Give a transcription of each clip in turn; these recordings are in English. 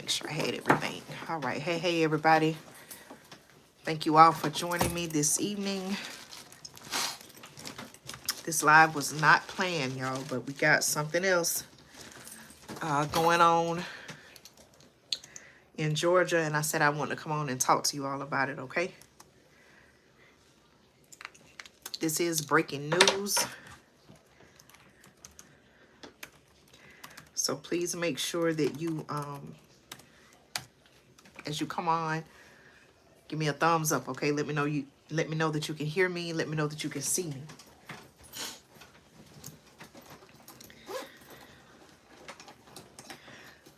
make sure I had everything. All right. Hey, everybody. Thank you all for joining me this evening. This live was not planned, y'all, but we got something else going on in Georgia, and I said I wanted to come on and talk to you all about it, okay? This is breaking news. So please make sure that you, as you come on, give me a thumbs up, okay? Let me know that you can hear me. Let me know that you can see me.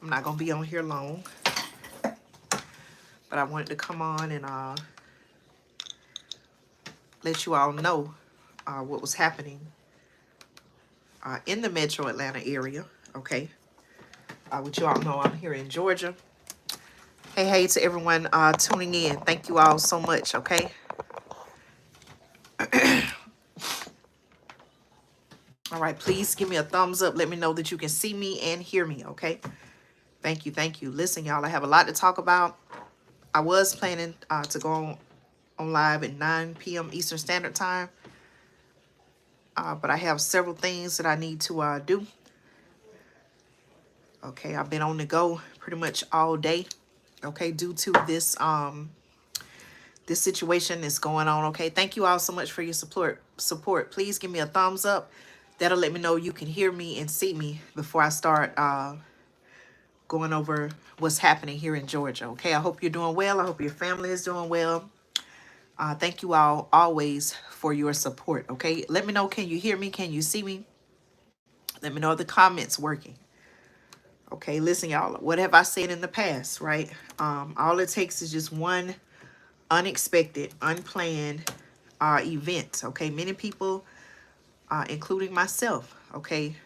I'm not gonna be on here long, but I wanted to come on and let you all know what was happening in the metro Atlanta area, okay? What you all know, I'm here in Georgia. Hey to everyone tuning in. Thank you all so much, okay? All right, please give me a thumbs up. Let me know that you can see me and hear me, okay? Thank you. Listen, y'all, I have a lot to talk about. I was planning to go on live at 9 p.m. Eastern Standard Time. But I have several things that I need to do. Okay, I've been on the go pretty much all day. Okay, due to this this situation that's going on. Okay, thank you all so much for your support. Please give me a thumbs up. That'll let me know you can hear me and see me before I start going over what's happening here in Georgia. Okay, I hope you're doing well. I hope your family is doing well. Thank you all always for your support. Okay, let me know, can you hear me? Can you see me? Let me know if the comments working. Okay, listen, y'all, what have I said in the past, right? All it takes is just one unexpected, unplanned event. Okay, many people, including myself, okay,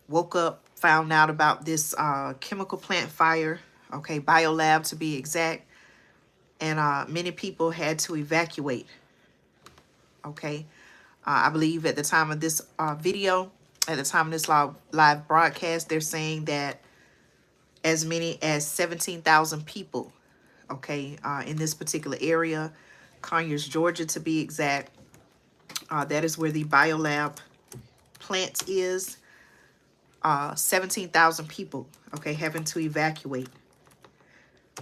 woke up, found out about this chemical plant fire, okay, biolab to be exact, and many people had to evacuate. Okay, I believe at the time of this video, at the time of this live broadcast, they're saying that as many as 17,000 people, okay, in this particular area, Conyers, Georgia to be exact. That is where the biolab plant is. 17,000 people, okay, having to evacuate.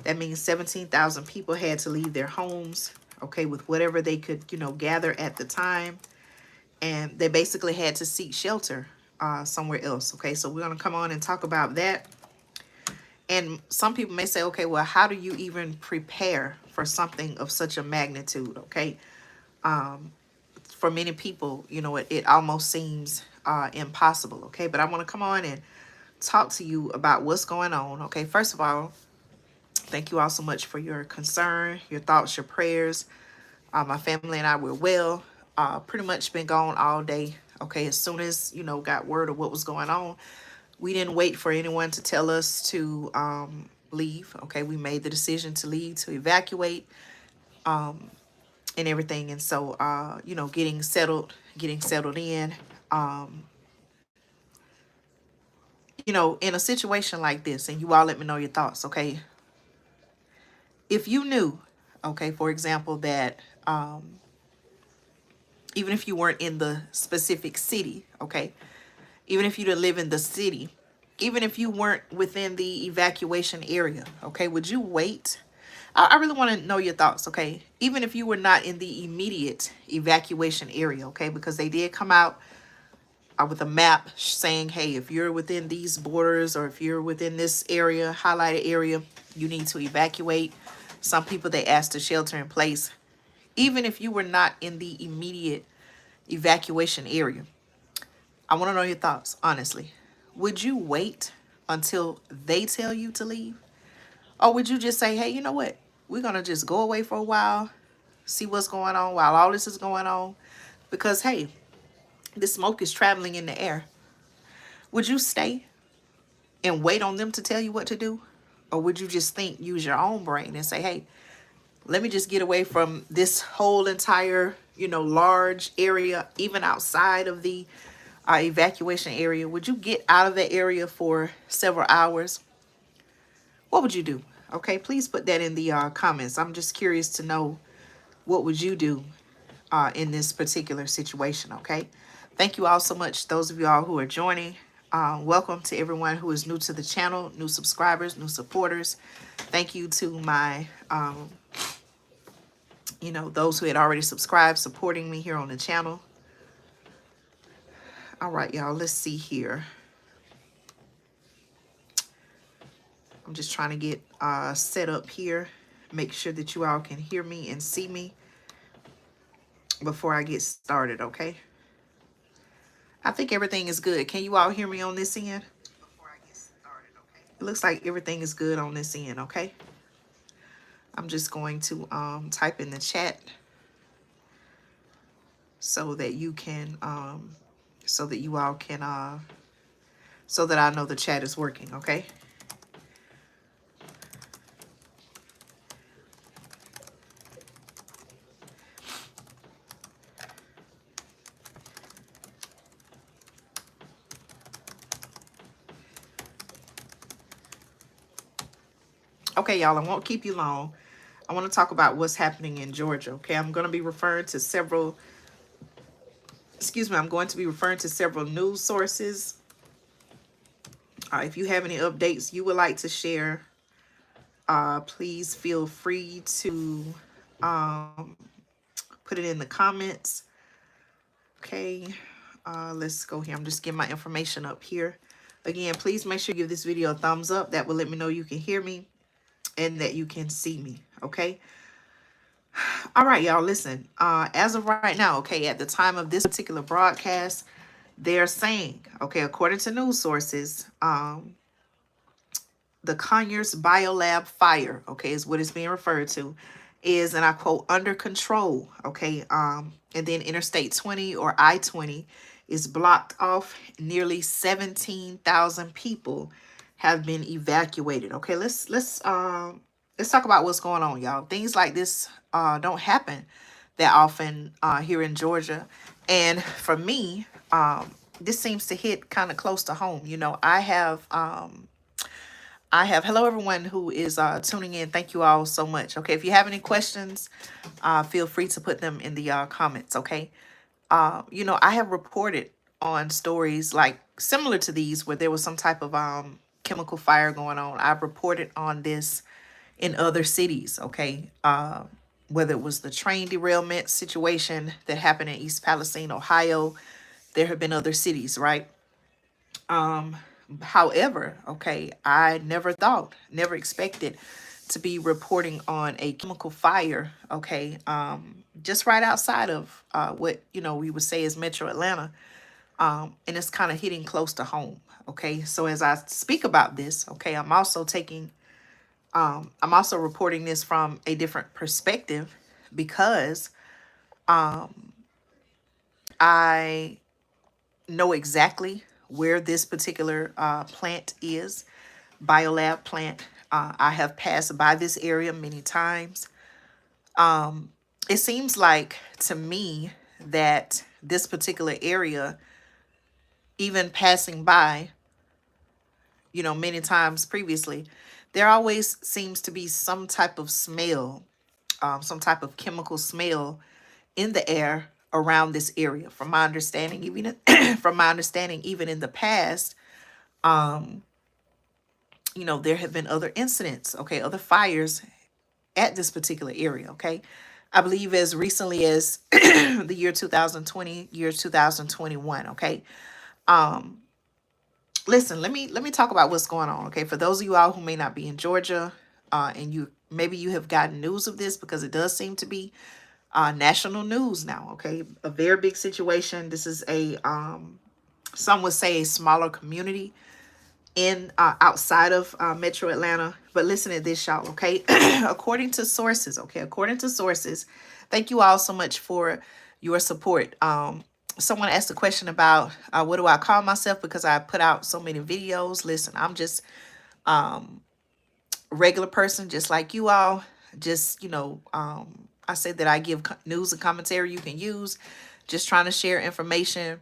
That means 17,000 people had to leave their homes, okay, with whatever they could, gather at the time. And they basically had to seek shelter somewhere else, okay? So we're going to come on and talk about that. And some people may say, okay, well, how do you even prepare for something of such a magnitude, okay? For many people, it almost seems impossible, okay? But I want to come on and talk to you about what's going on, okay? First of all, thank you all so much for your concern, your thoughts, your prayers. My family and I were well. Pretty much been gone all day, okay? As soon as, got word of what was going on, we didn't wait for anyone to tell us to leave, okay? We made the decision to leave, to evacuate, and everything. And so, getting settled in, in a situation like this, and you all let me know your thoughts, okay? If you knew, okay, for example, that even if you weren't in the specific city, okay, even if you didn't live in the city, even if you weren't within the evacuation area, okay, would you wait? I really want to know your thoughts, okay? Even if you were not in the immediate evacuation area, okay, because they did come out with a map saying, hey, if you're within these borders or if you're within this area, highlighted area, you need to evacuate. Some people, they asked to shelter in place. Even if you were not in the immediate evacuation area, I want to know your thoughts, honestly. Would you wait until they tell you to leave? Or would you just say, hey, you know what? We're going to just go away for a while, see what's going on while all this is going on? Because, hey, the smoke is traveling in the air. Would you stay and wait on them to tell you what to do? Or would you just use your own brain and say, hey, let me just get away from this whole entire, large area, even outside of the evacuation area, would you get out of that area for several hours? What would you do? Okay, please put that in the comments. I'm just curious to know, what would you do in this particular situation? Okay, thank you all so much. Those of you all who are joining, welcome to everyone who is new to the channel, new subscribers, new supporters. Thank you to my those who had already subscribed, supporting me here on the channel. All right, y'all, let's see here. I'm just trying to get set up here, make sure that you all can hear me and see me before I get started, okay? I think everything is good. Can you all hear me on this end? Before I get started, okay? It looks like everything is good on this end, okay? I'm just going to type in the chat so that you can, so that you all can, so that I know the chat is working, okay? Okay, y'all, I won't keep you long. I want to talk about what's happening in Georgia, okay? I'm going to be referring to several, I'm going to be referring to several news sources. If you have any updates you would like to share, please feel free to put it in the comments. Okay, let's go here. I'm just getting my information up here. Again, please make sure you give this video a thumbs up. That will let me know you can hear me and that you can see me, okay? All right, y'all, listen. As of right now, okay, at the time of this particular broadcast, they're saying, okay, according to news sources, the Conyers Biolab fire, okay, is what it's being referred to, is, and I quote, under control, okay? And then Interstate 20 or I-20 is blocked off. Nearly 17,000 people have been evacuated. Okay, let's talk about what's going on, y'all. Things like this don't happen that often here in Georgia. And for me, this seems to hit kind of close to home. You know, I have, hello everyone who is tuning in. Thank you all so much. Okay, if you have any questions, feel free to put them in the comments, okay? You know, I have reported on stories like similar to these where there was some type of chemical fire going on. I've reported on this in other cities, okay? Whether it was the train derailment situation that happened in East Palestine, Ohio, there have been other cities, right? However, okay, I never expected to be reporting on a chemical fire, okay, just right outside of what, you know, we would say is Metro Atlanta, and it's kind of hitting close to home, okay? So as I speak about this, okay, I'm also reporting this from a different perspective because I know exactly where this particular plant is, biolab plant. I have passed by this area many times. It seems like to me that this particular area, even passing by, you know, many times previously, there always seems to be some type of smell, some type of chemical smell in the air around this area. From my understanding, even even in the past, you know, there have been other incidents, okay, other fires at this particular area, okay? I believe as recently as the year 2020, year 2021, okay? Listen, let me talk about what's going on, okay? For those of you all who may not be in Georgia, and maybe you have gotten news of this because it does seem to be national news now, okay? A very big situation. This is a, some would say a smaller community in outside of Metro Atlanta. But listen to this, y'all, okay? According to sources, thank you all so much for your support. Someone asked a question about what do I call myself because I put out so many videos. Listen, I'm just regular person, just like you all. Just, you know, I said that I give news and commentary you can use. Just trying to share information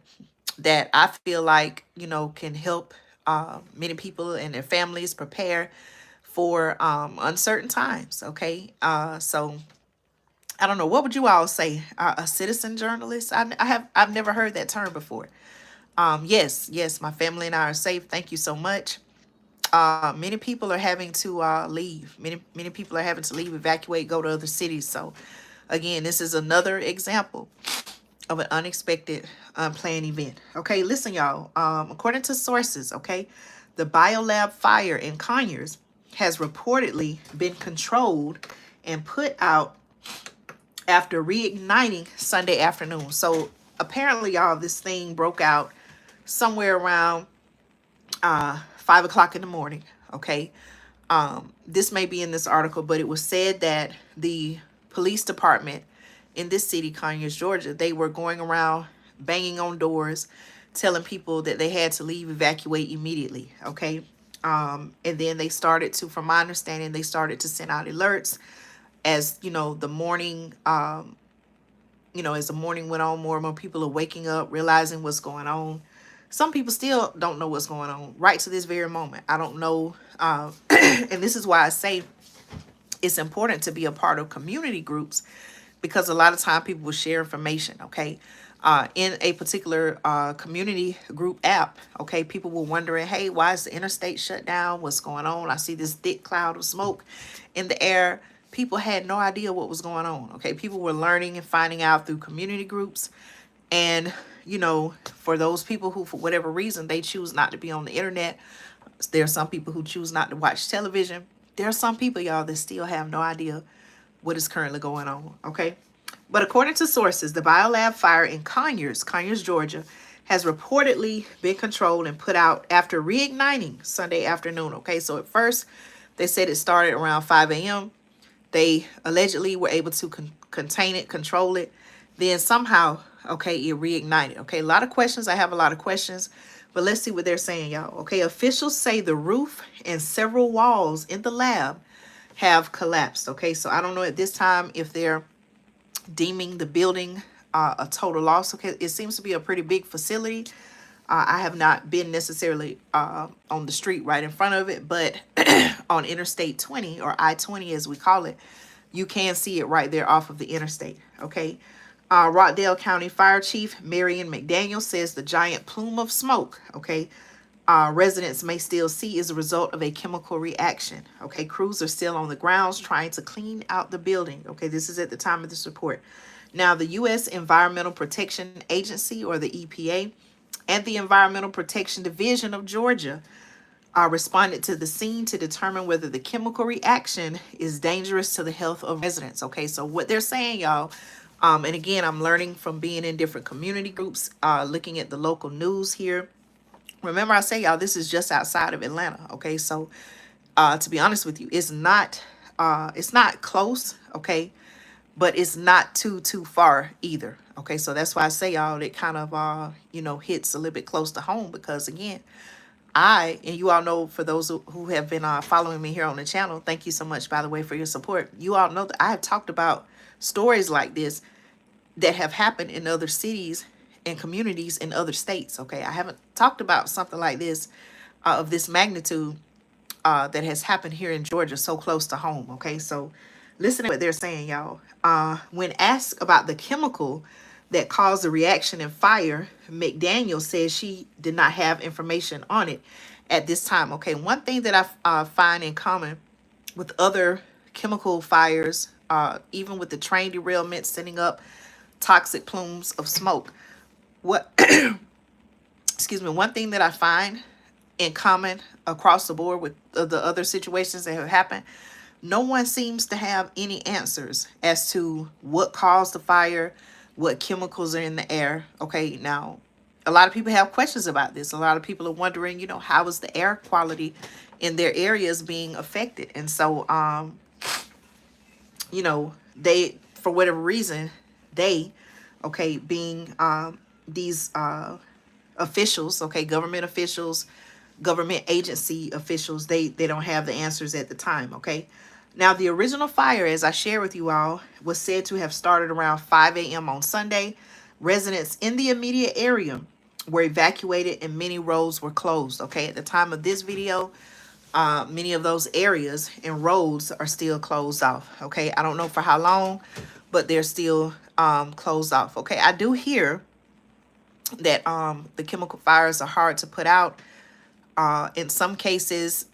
that I feel like, you know, can help many people and their families prepare for uncertain times. Okay. So I don't know. What would you all say? A citizen journalist? I've never heard that term before. Yes, yes, my family and I are safe. Thank you so much. Many people are having to leave. Many people are having to leave, evacuate, go to other cities. So again, this is another example of an unexpected, unplanned event. Okay, listen, y'all. According to sources, okay, the biolab fire in Conyers has reportedly been controlled and put out after reigniting Sunday afternoon. So apparently, y'all, this thing broke out somewhere around 5 o'clock in the morning. Okay. This may be in this article, but it was said that the police department in this city, Conyers, Georgia, they were going around banging on doors, telling people that they had to leave, evacuate immediately. Okay. And then they started to, from my understanding, they started to send out alerts as, you know, the morning, as the morning went on, more and more people are waking up, realizing what's going on. Some people still don't know what's going on right to this very moment. I don't know. And this is why I say it's important to be a part of community groups, because a lot of time people will share information. Okay. In a particular community group app, okay, people were wondering, hey, why is the interstate shut down? What's going on? I see this thick cloud of smoke in the air. People had no idea what was going on. Okay. People were learning and finding out through community groups. And, you know, for those people who, for whatever reason, they choose not to be on the internet, there are some people who choose not to watch television. There are some people, y'all, that still have no idea what is currently going on. Okay. But according to sources, the biolab fire in Conyers, Georgia, has reportedly been controlled and put out after reigniting Sunday afternoon. Okay. So at first, they said it started around 5 a.m. They allegedly were able to contain it, control it. Then somehow, okay, it reignited. Okay, a lot of questions. I have a lot of questions, but let's see what they're saying, y'all. Okay, officials say the roof and several walls in the lab have collapsed. Okay, so I don't know at this time if they're deeming the building a total loss. Okay, it seems to be a pretty big facility. I have not been necessarily on the street right in front of it, but on Interstate 20, or I-20 as we call it, you can see it right there off of the interstate. Okay. Rockdale County Fire Chief Marion McDaniel says the giant plume of smoke, okay, residents may still see is a result of a chemical reaction. Okay, crews are still on the grounds trying to clean out the building. Okay, this is at the time of this report. Now, the U.S. Environmental Protection Agency, or the EPA, and the Environmental Protection Division of Georgia responded to the scene to determine whether the chemical reaction is dangerous to the health of residents. Okay, so what they're saying, y'all, and again, I'm learning from being in different community groups, looking at the local news here. Remember, I say, y'all, this is just outside of Atlanta. Okay, so to be honest with you, it's not close. Okay, but it's not too far either. Okay, so that's why I say, y'all, it kind of hits a little bit close to home, because again, and you all know, for those who have been following me here on the channel, thank you so much, by the way, for your support. You all know that I have talked about stories like this that have happened in other cities and communities in other states. Okay, I haven't talked about something like this of this magnitude that has happened here in Georgia, so close to home. Okay, so listen to what they're saying, y'all. When asked about the chemical that caused the reaction and fire, McDaniel says she did not have information on it at this time. Okay, one thing that I find in common with other chemical fires, even with the train derailment sending up toxic plumes of smoke, excuse me, one thing that I find in common across the board with the other situations that have happened, no one seems to have any answers as to what caused the fire, what chemicals are in the air. Okay, now, a lot of people have questions about this. A lot of people are wondering, how is the air quality in their areas being affected? And so, they, for whatever reason, being these officials, okay, government officials, government agency officials, they don't have the answers at the time. Okay, now the original fire, as I shared with you all, was said to have started around 5 a.m. on Sunday. Residents in the immediate area were evacuated and many roads were closed. Okay, at the time of this video, many of those areas and roads are still closed off. Okay, I don't know for how long, but they're still closed off. Okay, I do hear that the chemical fires are hard to put out. In some cases,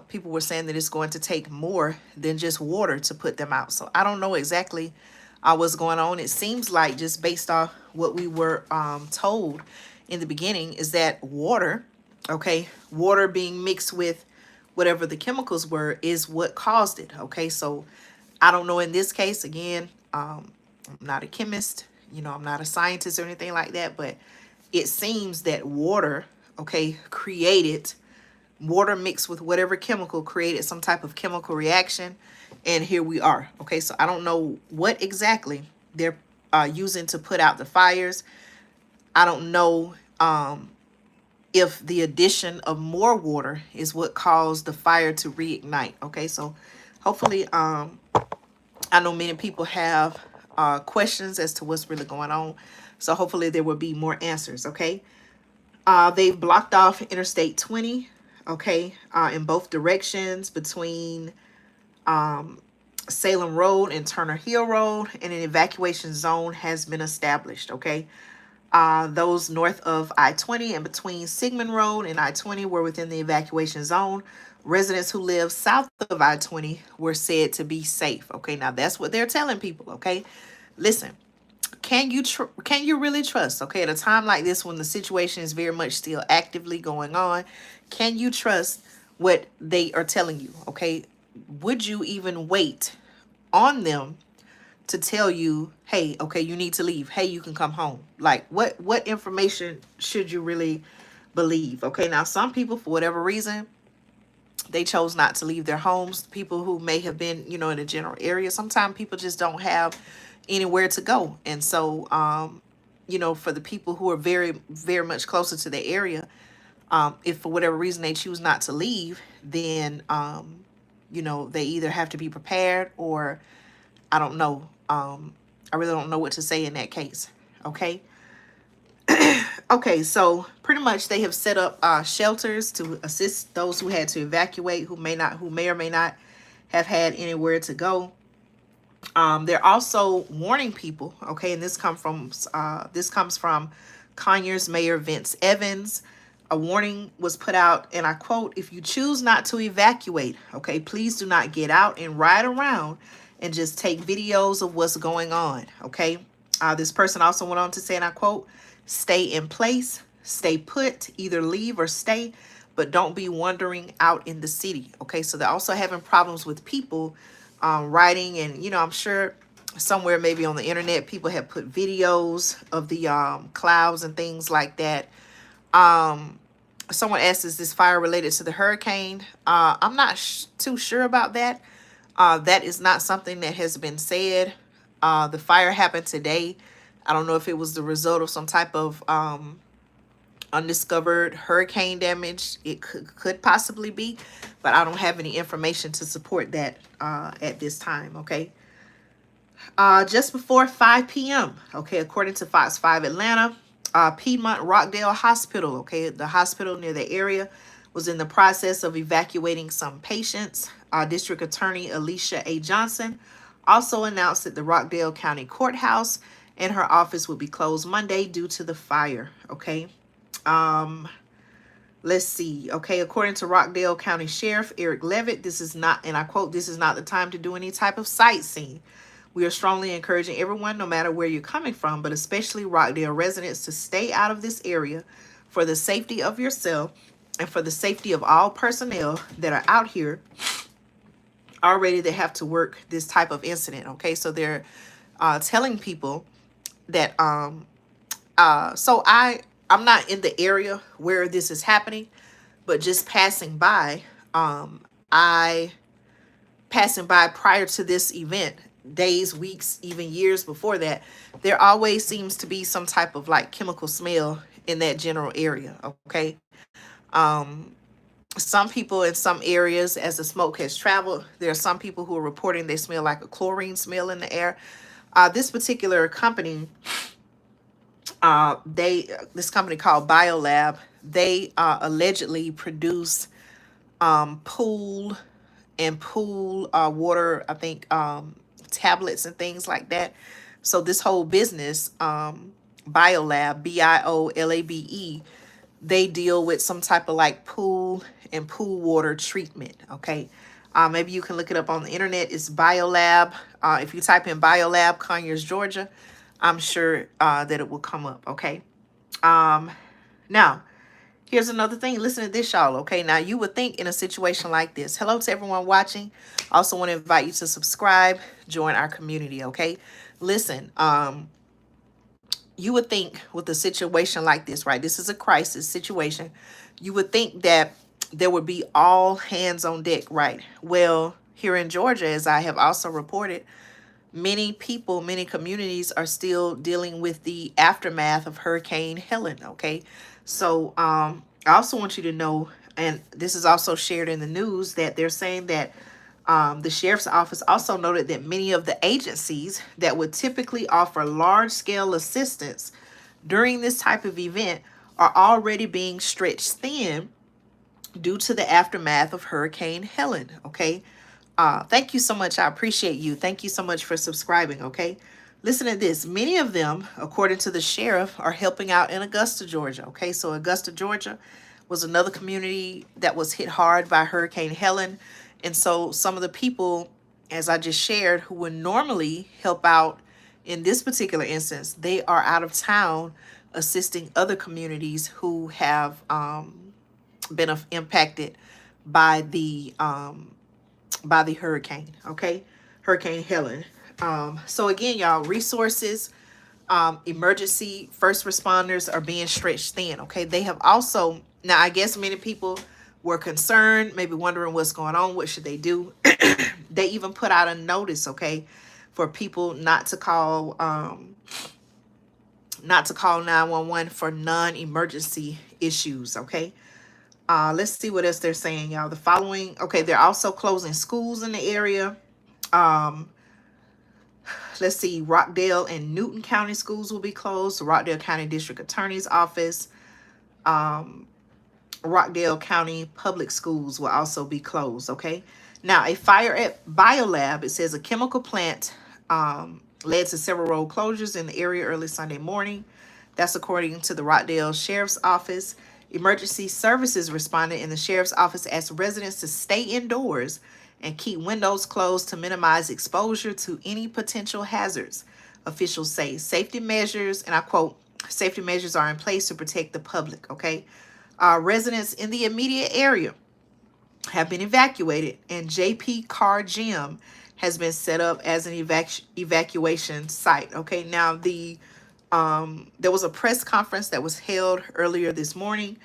people were saying that it's going to take more than just water to put them out. So I don't know exactly what's going on. It seems like, just based off what we were told in the beginning, is that water, okay, water being mixed with whatever the chemicals were, is what caused it. Okay, so I don't know in this case. Again, I'm not a chemist, I'm not a scientist or anything like that, but it seems that water, okay, water mixed with whatever chemical created some type of chemical reaction, and here we are. Okay, so I don't know what exactly they're using to put out the fires. I don't know if the addition of more water is what caused the fire to reignite. Okay, so hopefully, I know many people have questions as to what's really going on. So hopefully there will be more answers. Okay, they've blocked off Interstate 20. Okay, in both directions between Salem Road and Turner Hill Road, and an evacuation zone has been established. Okay, those north of I-20 and between Sigmund Road and I-20 were within the evacuation zone. Residents who live south of I-20 were said to be safe. Okay, now that's what they're telling people. Okay, listen, can you really trust? Okay, at a time like this, when the situation is very much still actively going on, can you trust what they are telling you? Okay, would you even wait on them to tell you, hey, okay, you need to leave, hey, you can come home? Like, what information should you really believe? Okay, now some people, for whatever reason, they chose not to leave their homes. People who may have been, in a general area. Sometimes people just don't have anywhere to go. And so, for the people who are very, very much closer to the area, if for whatever reason they choose not to leave, then, they either have to be prepared, or I don't know. I really don't know what to say in that case. Okay. Okay, so pretty much they have set up shelters to assist those who had to evacuate, who may or may not have had anywhere to go. They're also warning people. Okay, and this comes from Conyers Mayor Vince Evans. A warning was put out, and I quote, "If you choose not to evacuate, okay, please do not get out and ride around and just take videos of what's going on." Okay, this person also went on to say, and I quote, "Stay in place, stay put, either leave or stay, but don't be wandering out in the city." Okay, so they're also having problems with people writing, and I'm sure somewhere maybe on the internet people have put videos of the clouds and things like that. Someone asked, is this fire related to the hurricane? I'm not too sure about that. That is not something that has been said. The fire happened today. I don't know if it was the result of some type of undiscovered hurricane damage. It could possibly be, but I don't have any information to support that at this time. Okay. Just before 5 p.m., okay, according to Fox 5 Atlanta, Piedmont Rockdale Hospital, okay, the hospital near the area, was in the process of evacuating some patients. District Attorney Alicia A. Johnson also announced that the Rockdale County Courthouse and her office would be closed Monday due to the fire. Okay. Let's see. Okay, according to Rockdale County Sheriff Eric Levitt, this is not, and I quote, "This is not the time to do any type of sightseeing. We are strongly encouraging everyone, no matter where you're coming from, but especially Rockdale residents, to stay out of this area for the safety of yourself and for the safety of all personnel that are out here already that have to work this type of incident." Okay, so they're telling people that so I'm not in the area where this is happening, but just passing by, passing by prior to this event, days, weeks, even years before that, there always seems to be some type of like chemical smell in that general area. Okay. Some people in some areas, as the smoke has traveled, there are some people who are reporting they smell like a chlorine smell in the air. This particular company This company called Biolab, they allegedly produce pool and pool water, I think, tablets and things like that. So this whole business, Biolab, Biolabe, they deal with some type of like pool and pool water treatment. Okay. Maybe you can look it up on the internet. It's Biolab. If you type in Biolab, Conyers, Georgia, I'm sure that it will come up. Okay. Now, here's another thing. Listen to this, y'all. Okay. Now, you would think in a situation like this. Hello to everyone watching. I also want to invite you to subscribe, join our community. Okay. Listen, you would think with a situation like this, right? This is a crisis situation. You would think that there would be all hands on deck, right? Well, here in Georgia, as I have also reported, many people, many communities are still dealing with the aftermath of Hurricane Helen. Okay. So I also want you to know, and this is also shared in the news, that they're saying that the sheriff's office also noted that many of the agencies that would typically offer large-scale assistance during this type of event are already being stretched thin due to the aftermath of Hurricane Helen. Okay. Thank you so much. I appreciate you. Thank you so much for subscribing. Okay. Listen to this. Many of them, according to the sheriff, are helping out in Augusta, Georgia. Okay. So Augusta, Georgia was another community that was hit hard by Hurricane Helen. And so some of the people, as I just shared, who would normally help out in this particular instance, they are out of town assisting other communities who have been impacted by the hurricane. Okay. Hurricane Helen. So again, y'all, resources, emergency first responders are being stretched thin. Okay. They have also, now I guess many people were concerned, maybe wondering what's going on. What should they do? They even put out a notice, okay, for people not to call 911 for non-emergency issues. Okay. Let's see what else they're saying, y'all. The following, okay, they're also closing schools in the area. Let's see, Rockdale and Newton County schools will be closed. The Rockdale County District Attorney's Office, Rockdale County Public Schools will also be closed. Okay. Now, a fire at Biolab, it says a chemical plant led to several road closures in the area early Sunday morning. That's according to the Rockdale Sheriff's Office. Emergency services responded in the sheriff's office, asked residents to stay indoors and keep windows closed to minimize exposure to any potential hazards. Officials say safety measures, and I quote, safety measures are in place to protect the public. Okay. Residents in the immediate area have been evacuated, and JP Car Gym has been set up as an evacuation site. Okay. Now, there was a press conference that was held earlier this morning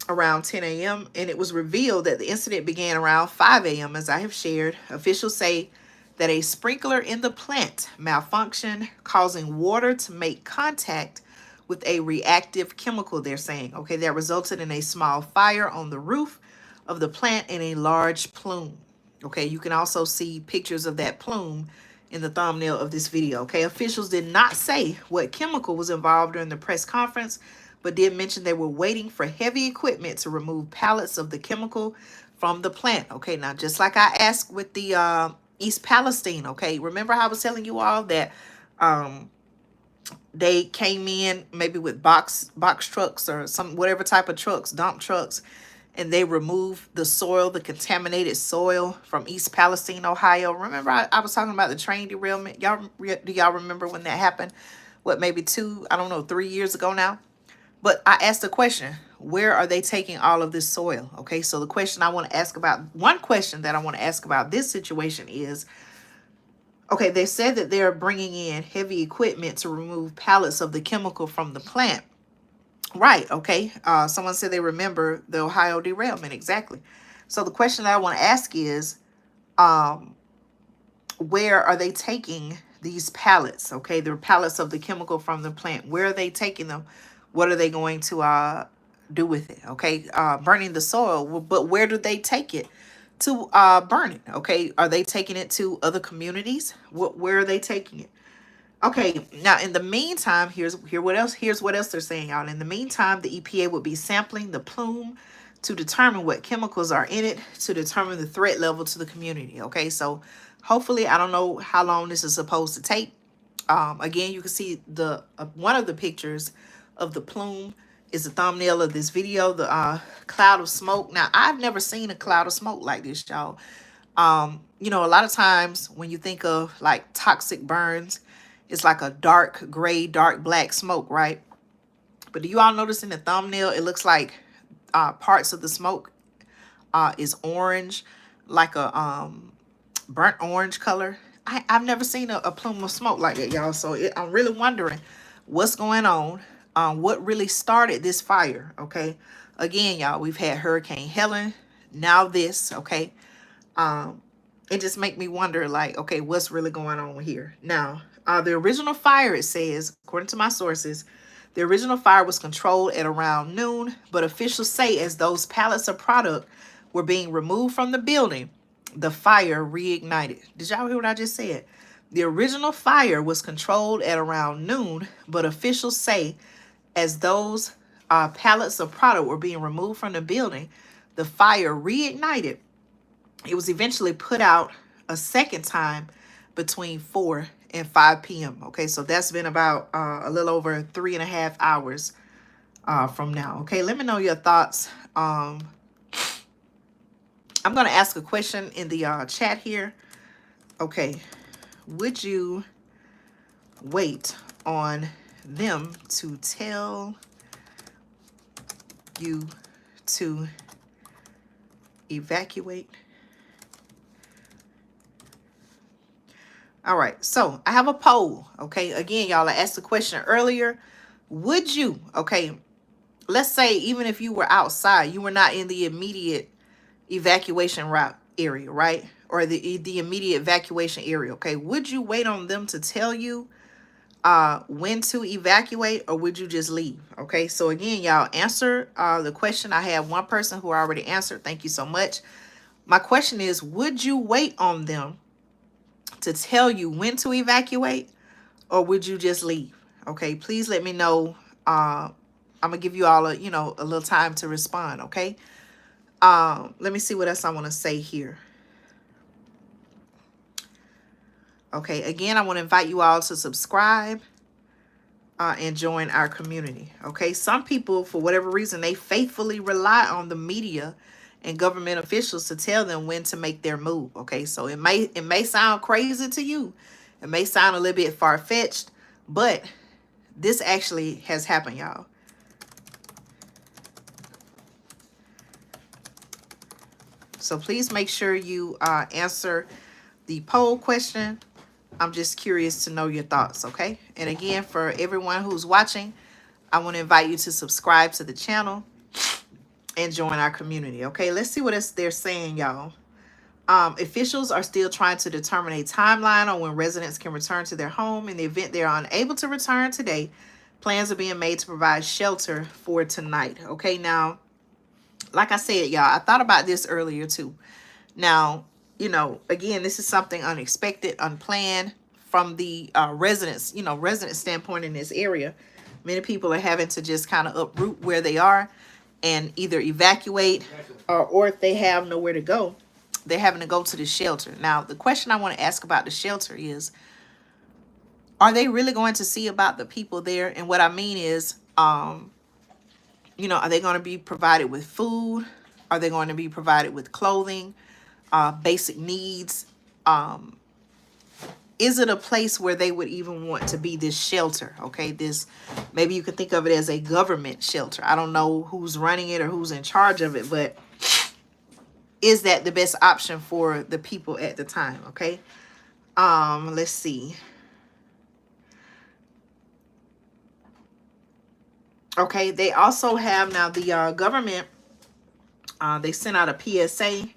around 10 a.m. and it was revealed that the incident began around 5 a.m. as I have shared. Officials say that a sprinkler in the plant malfunctioned, causing water to make contact with a reactive chemical, they're saying. Okay, that resulted in a small fire on the roof of the plant and a large plume. Okay, you can also see pictures of that plume in the thumbnail of this video. Okay, officials did not say what chemical was involved during the press conference, but did mention they were waiting for heavy equipment to remove pallets of the chemical from the plant. Okay, now just like I asked with the East Palestine, okay, remember how I was telling you all that they came in maybe with box trucks or some whatever type of trucks, dump trucks, and they removed the soil, the contaminated soil from East Palestine, Ohio. Remember I was talking about the train derailment? Do y'all remember when that happened? What, maybe 3 years ago now? But I asked the question, where are they taking all of this soil? Okay, so one question that I want to ask about this situation is, okay, they said that they're bringing in heavy equipment to remove pallets of the chemical from the plant. Right, okay. Someone said they remember the Ohio derailment. Exactly. So the question that I want to ask is, where are they taking these pallets? Okay, the pallets of the chemical from the plant. Where are they taking them? What are they going to do with it? Okay, burning the soil. But where do they take it to burn it? Okay, are they taking it to other communities? Where are they taking it? Okay, now in the meantime, here's what else. Here's what else they're saying, y'all. In the meantime, the EPA would be sampling the plume to determine what chemicals are in it to determine the threat level to the community. Okay, so hopefully, I don't know how long this is supposed to take. Again, you can see the one of the pictures of the plume is the thumbnail of this video. The cloud of smoke. Now, I've never seen a cloud of smoke like this, y'all. You know, a lot of times when you think of like toxic burns, it's like a dark gray, dark black smoke, right? But do you all notice in the thumbnail, it looks like parts of the smoke is orange, like a burnt orange color. I've never seen a plume of smoke like that, y'all. So I'm really wondering what's going on. What really started this fire, okay? Again, y'all, we've had Hurricane Helen, now this, okay? It just make me wonder, like, okay, what's really going on here? Now, the original fire, it says, according to my sources, the original fire was controlled at around noon, but officials say as those pallets of product were being removed from the building, the fire reignited. Did y'all hear what I just said? The original fire was controlled at around noon, but officials say as those pallets of product were being removed from the building, the fire reignited. It was eventually put out a second time between 4 and 5 p.m. Okay, so that's been about a little over 3.5 hours from now. Okay, let me know your thoughts. I'm going to ask a question in the chat here. Okay, would you wait on them to tell you to evacuate? All right, so I have a poll, okay? Again, y'all, I asked the question earlier. Would you, okay, let's say even if you were outside, you were not in the immediate evacuation route area, right? Or the immediate evacuation area, okay? Would you wait on them to tell you when to evacuate, or would you just leave? Okay, so again, y'all, answer the question. I have one person who already answered. Thank you so much. My question is, would you wait on them to tell you when to evacuate, or would you just leave? Okay, please let me know. I'm gonna give you all a little time to respond. Okay, let me see what else I want to say here. Okay, again, I want to invite you all to subscribe and join our community. Okay, some people, for whatever reason, they faithfully rely on the media and government officials to tell them when to make their move. Okay, so it may sound crazy to you. It may sound a little bit far-fetched, but this actually has happened, y'all. So please make sure you answer the poll question. I'm just curious to know your thoughts, okay? And again, for everyone who's watching, I want to invite you to subscribe to the channel and join our community, okay? Let's see what they're saying, y'all. Officials are still trying to determine a timeline on when residents can return to their home. In the event they are unable to return today, plans are being made to provide shelter for tonight, okay? Now, like I said, y'all, I thought about this earlier too. Now, again, this is something unexpected, unplanned from the residents standpoint in this area. Many people are having to just kind of uproot where they are and either evacuate or if they have nowhere to go, they're having to go to the shelter. Now, the question I want to ask about the shelter is, are they really going to see about the people there? And what I mean is, are they going to be provided with food? Are they going to be provided with clothing, basic needs? Is it a place where they would even want to be, this shelter? Okay, maybe you could think of it as a government shelter. I don't know who's running it or who's in charge of it, but is that the best option for the people at the time? Okay, let's see. Okay, they also have now the government, they sent out a PSA.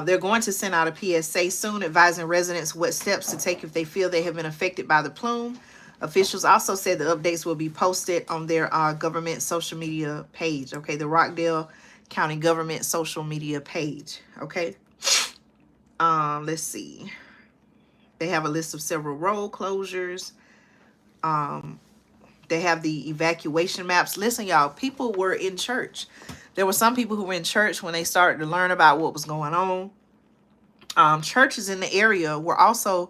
They're going to send out a PSA soon advising residents what steps to take if they feel they have been affected by the plume. Officials also said the updates will be posted on their government social media page. Okay, the Rockdale County government social media page. Okay, let's see. They have a list of several road closures. They have the evacuation maps. Listen, y'all, people were in church. There were some people who were in church when they started to learn about what was going on. Churches in the area were also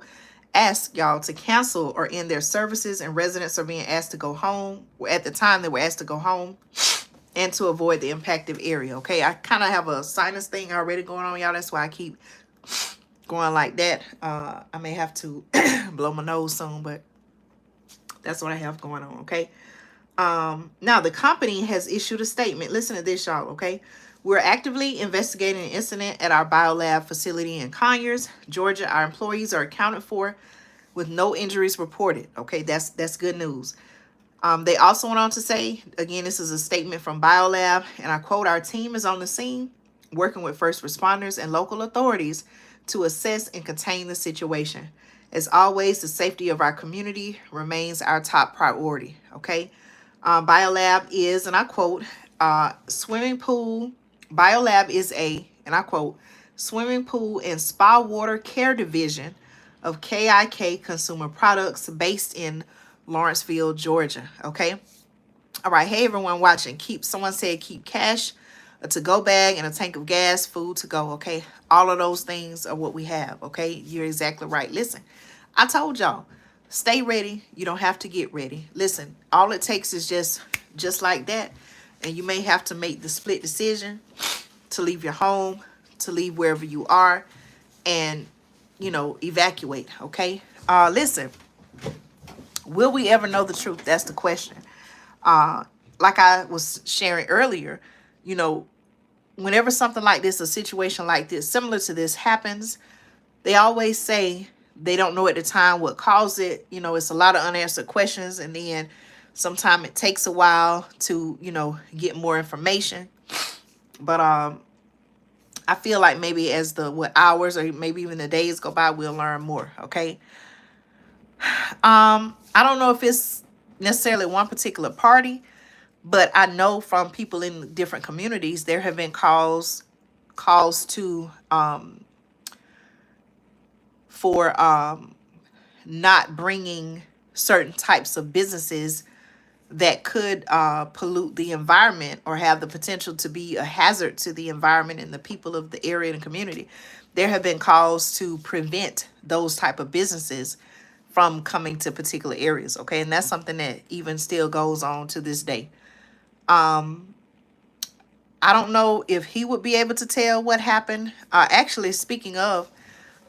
asked, y'all, to cancel or end their services, and residents are being asked to go home. At the time, they were asked to go home and to avoid the impacted area. Okay, I kind of have a sinus thing already going on, y'all. That's why I keep going like that. I may have to blow my nose soon, but that's what I have going on. Okay. Now the company has issued a statement. Listen to this, y'all. Okay. We're actively investigating an incident at our biolab facility in Conyers, Georgia. Our employees are accounted for with no injuries reported. Okay, that's good news. They also went on to say, again, this is a statement from Biolab, and I quote, "Our team is on the scene working with first responders and local authorities to assess and contain the situation. As always, the safety of our community remains our top priority." Okay. Biolab is, and I quote, swimming pool. Biolab is a, and I quote, swimming pool and spa water care division of KIK Consumer Products based in Lawrenceville, Georgia. Okay. All right. Hey, everyone watching. Someone said keep cash, a to-go bag, and a tank of gas, food to go. Okay. All of those things are what we have. Okay. You're exactly right. Listen, I told y'all, stay ready. You don't have to get ready. Listen, all it takes is just like that. And you may have to make the split decision to leave your home, to leave wherever you are, and, evacuate. Okay. Listen, will we ever know the truth? That's the question. Like I was sharing earlier, whenever something like this, a situation like this, similar to this happens, they always say they don't know at the time what caused it. It's a lot of unanswered questions. And then sometimes it takes a while to, get more information. But I feel like maybe as the hours or maybe even the days go by, we'll learn more. Okay. I don't know if it's necessarily one particular party, but I know from people in different communities, there have been calls to for not bringing certain types of businesses that could pollute the environment or have the potential to be a hazard to the environment and the people of the area and community. There have been calls to prevent those type of businesses from coming to particular areas. Okay. And that's something that even still goes on to this day. I don't know if he would be able to tell what happened. Actually, speaking of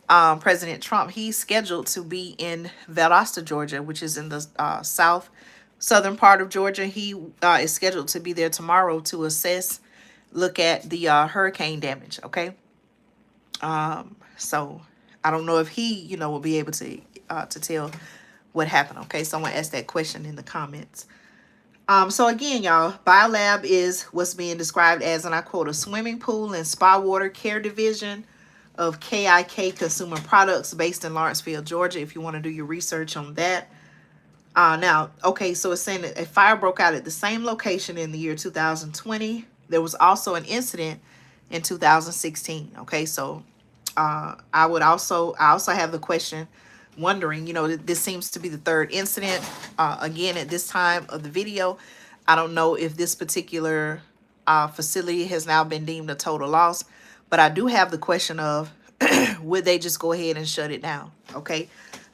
President Trump, he's scheduled to be in Valdosta, Georgia, which is in the southern part of Georgia. He is scheduled to be there tomorrow to look at the hurricane damage. Okay. So I don't know if he, will be able to tell what happened. Okay. Someone asked that question in the comments. So again, y'all, Biolab is what's being described as, and I quote, a swimming pool and spa water care division of KIK Consumer Products based in Lawrenceville, Georgia, if you want to do your research on that. Now, okay, so it's saying that a fire broke out at the same location in the year 2020. There was also an incident in 2016. Okay, so I also have the question, wondering, this seems to be the third incident. Again, at this time of the video, I don't know if this particular facility has now been deemed a total loss, but I do have the question of, would they just go ahead and shut it down? Okay,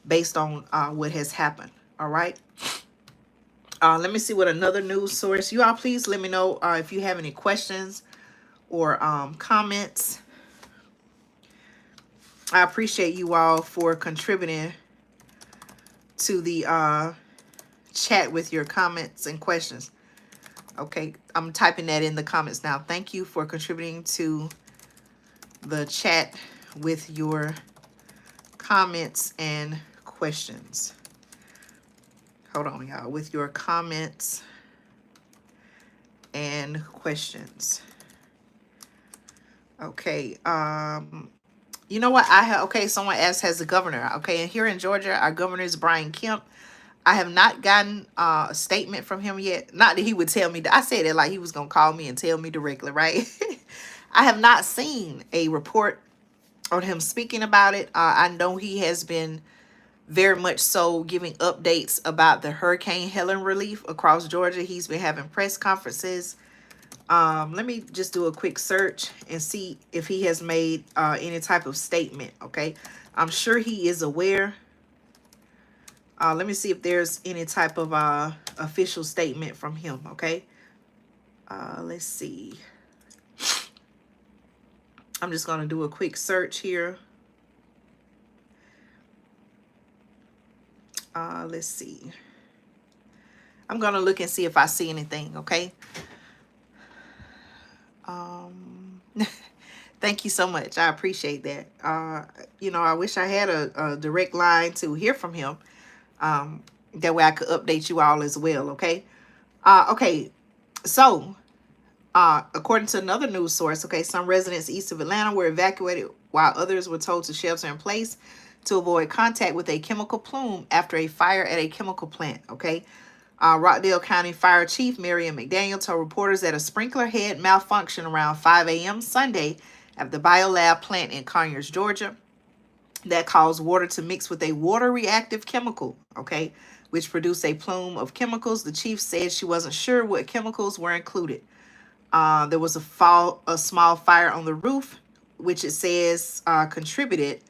based on what has happened. All right. Let me see what another news source. You all please let me know if you have any questions or comments. I appreciate you all for contributing to the chat with your comments and questions. Okay, I'm typing that in the comments now. Thank you for contributing to the chat with your comments and questions. Hold on, y'all. With your comments and questions. Okay. You know what? Okay, someone asked, has the governor. Okay, and here in Georgia, our governor is Brian Kemp. I have not gotten a statement from him yet. Not that he would tell me. I said it like he was going to call me and tell me directly, right? I have not seen a report on him speaking about it. I know he has been very much so giving updates about the Hurricane Helen relief across Georgia. He's been having press conferences. Let me just do a quick search and see if he has made any type of statement. Okay, I'm sure he is aware. Let me see if there's any type of official statement from him. Okay, let's see. I'm just going to do a quick search here. Let's see. I'm going to look and see if I see anything, okay? Thank you so much. I appreciate that. You know, I wish I had a direct line to hear from him. That way I could update you all as well, okay? Okay, so according to another news source, okay, some residents east of Atlanta were evacuated while others were told to shelter in place to avoid contact with a chemical plume after a fire at a chemical plant, okay? Rockdale County Fire Chief Marion McDaniel told reporters that a sprinkler head malfunctioned around 5 a.m. Sunday at the Biolab plant in Conyers, Georgia, that caused water to mix with a water-reactive chemical, okay, which produced a plume of chemicals. The chief said she wasn't sure what chemicals were included. There was a small fire on the roof, which it says contributed.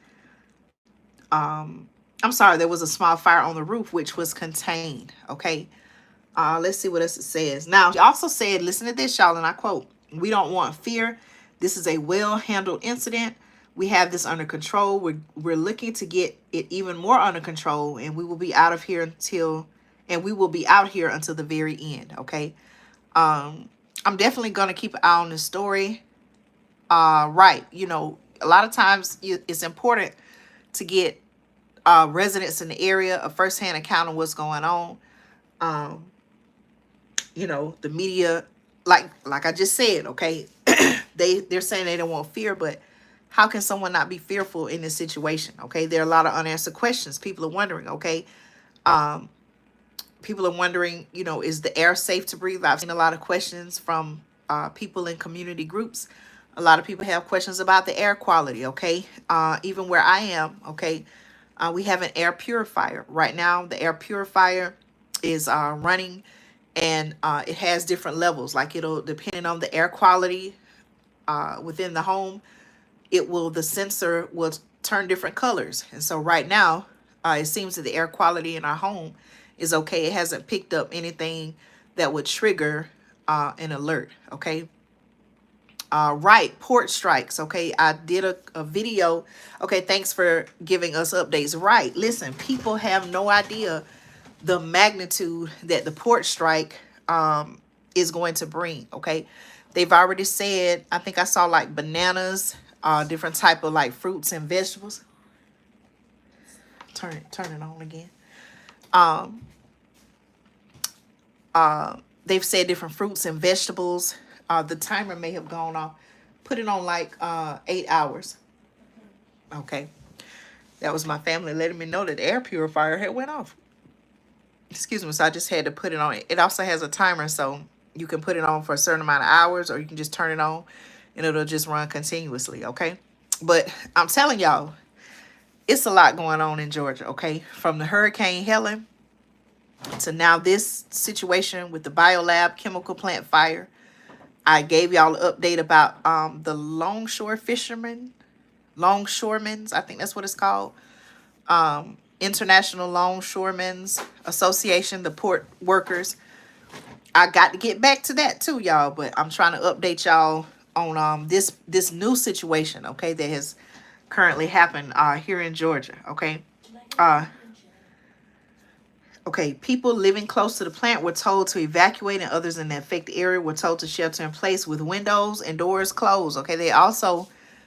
I'm sorry, there was a small fire on the roof, which was contained. Okay. Let's see what else it says. Now, he also said, listen to this, y'all, and I quote, "We don't want fear. This is a well-handled incident. We have this under control. We're looking to get it even more under control, and we will be out here until the very end." Okay. I'm definitely going to keep an eye on this story. Right. You know, a lot of times it's important to get residents in the area a firsthand account of what's going on. You know, the media, like I just said, okay, they're saying they don't want fear, but how can someone not be fearful in this situation? Okay, there are a lot of unanswered questions. People are wondering, okay, people are wondering, you know, is the air safe to breathe? I've seen a lot of questions from people in community groups. A lot of people have questions about the air quality, okay? Even where I am, okay, we have an air purifier. Right now, the air purifier is running, and it has different levels. Like, it'll, depending on the air quality within the home, the sensor will turn different colors. And so right now, it seems that the air quality in our home is okay. It hasn't picked up anything that would trigger an alert, okay? Right, port strikes, okay? I did a video. Okay, thanks for giving us updates. Right, listen, people have no idea the magnitude that the port strike is going to bring, okay? They've already said, I think I saw like bananas, different type of like fruits and vegetables. Turn it on again. They've said different fruits and vegetables. The timer may have gone off. Put it on like 8 hours. Okay. That was my family letting me know that the air purifier had went off. Excuse me. So I just had to put it on. It also has a timer, so you can put it on for a certain amount of hours, or you can just turn it on and it'll just run continuously. Okay. But I'm telling y'all, it's a lot going on in Georgia. Okay. From the Hurricane Helen to now this situation with the Biolab chemical plant fire. I gave y'all an update about the longshoremen's, I think that's what it's called. International Longshoremen's Association, the port workers. I got to get back to that too, y'all, but I'm trying to update y'all on this new situation, okay, that has currently happened here in Georgia, okay? Okay, people living close to the plant were told to evacuate, and others in the affected area were told to shelter in place with windows and doors closed. Okay, they also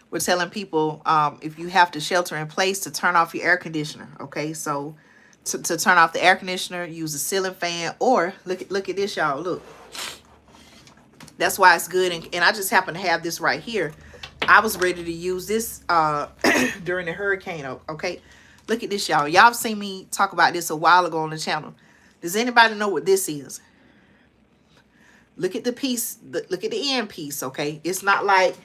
were telling people if you have to shelter in place to turn off your air conditioner. Okay, so to turn off the air conditioner, use a ceiling fan, or look at this, y'all. Look, that's why it's good. And I just happen to have this right here. I was ready to use this during the hurricane. Okay. Look at this, y'all. Y'all seen me talk about this a while ago on the channel. Does anybody know what this is? Look at the piece. Look at the end piece, okay? It's not like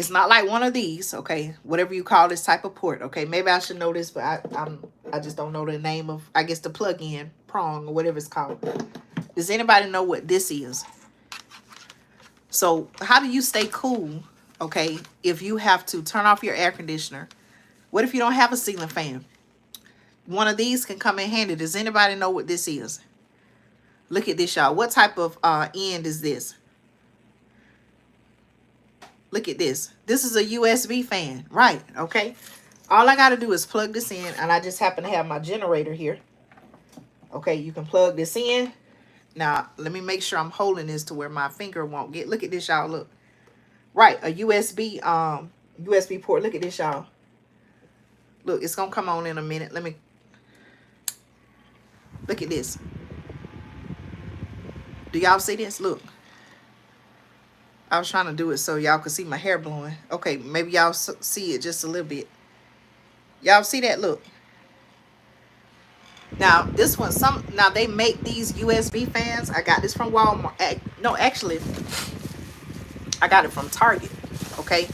It's not like one of these, okay? Whatever you call this type of port, okay? Maybe I should know this, but I just don't know the name of, I guess, the plug-in prong or whatever it's called. Does anybody know what this is? So how do you stay cool, okay, if you have to turn off your air conditioner? What if you don't have a ceiling fan? One of these can come in handy. Does anybody know what this is? Look at this, y'all. What type of end is this? Look at this. This is a USB fan, right? Okay. All I got to do is plug this in, and I just happen to have my generator here. Okay, you can plug this in. Now, let me make sure I'm holding this to where my finger won't get. Look at this, y'all. Look. Right, a USB port. Look at this, y'all. Look, it's going to come on in a minute. Let me. Look at this. Do y'all see this? Look. I was trying to do it so y'all could see my hair blowing. Okay, maybe y'all see it just a little bit. Y'all see that? Look. Now, this one, now they make these USB fans. I got this from Walmart. No, actually, I got it from Target. Okay.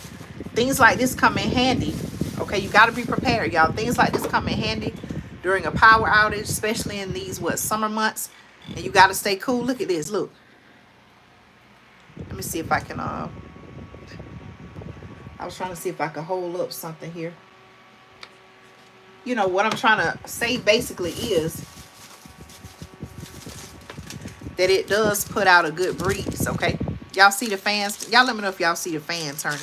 Things like this come in handy. Okay, you got to be prepared, y'all. Things like this come in handy during a power outage, especially in these, summer months. And you got to stay cool. Look at this. Look. Let me see if I can, I was trying to see if I could hold up something here. You know, what I'm trying to say basically is that it does put out a good breeze, okay? Y'all see the fans? Y'all let me know if y'all see the fan turning.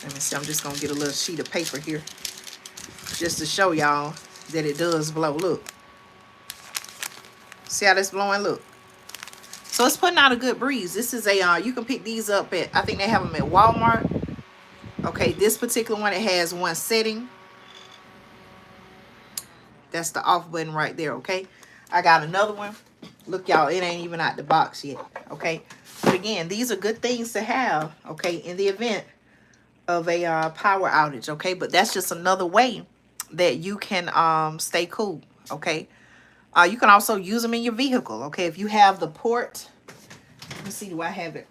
Let me see. I'm just going to get a little sheet of paper here just to show y'all that it does blow. Look. See how that's blowing? Look. So it's putting out a good breeze. This is a, you can pick these up at, I think they have them at Walmart. Okay, this particular one, it has one setting. That's the off button right there, okay? I got another one. Look, y'all, it ain't even out the box yet, okay? But again, these are good things to have, okay, in the event of a power outage, okay? But that's just another way that you can stay cool, okay? You can also use them in your vehicle, okay? If you have the port, let me see, do I have it?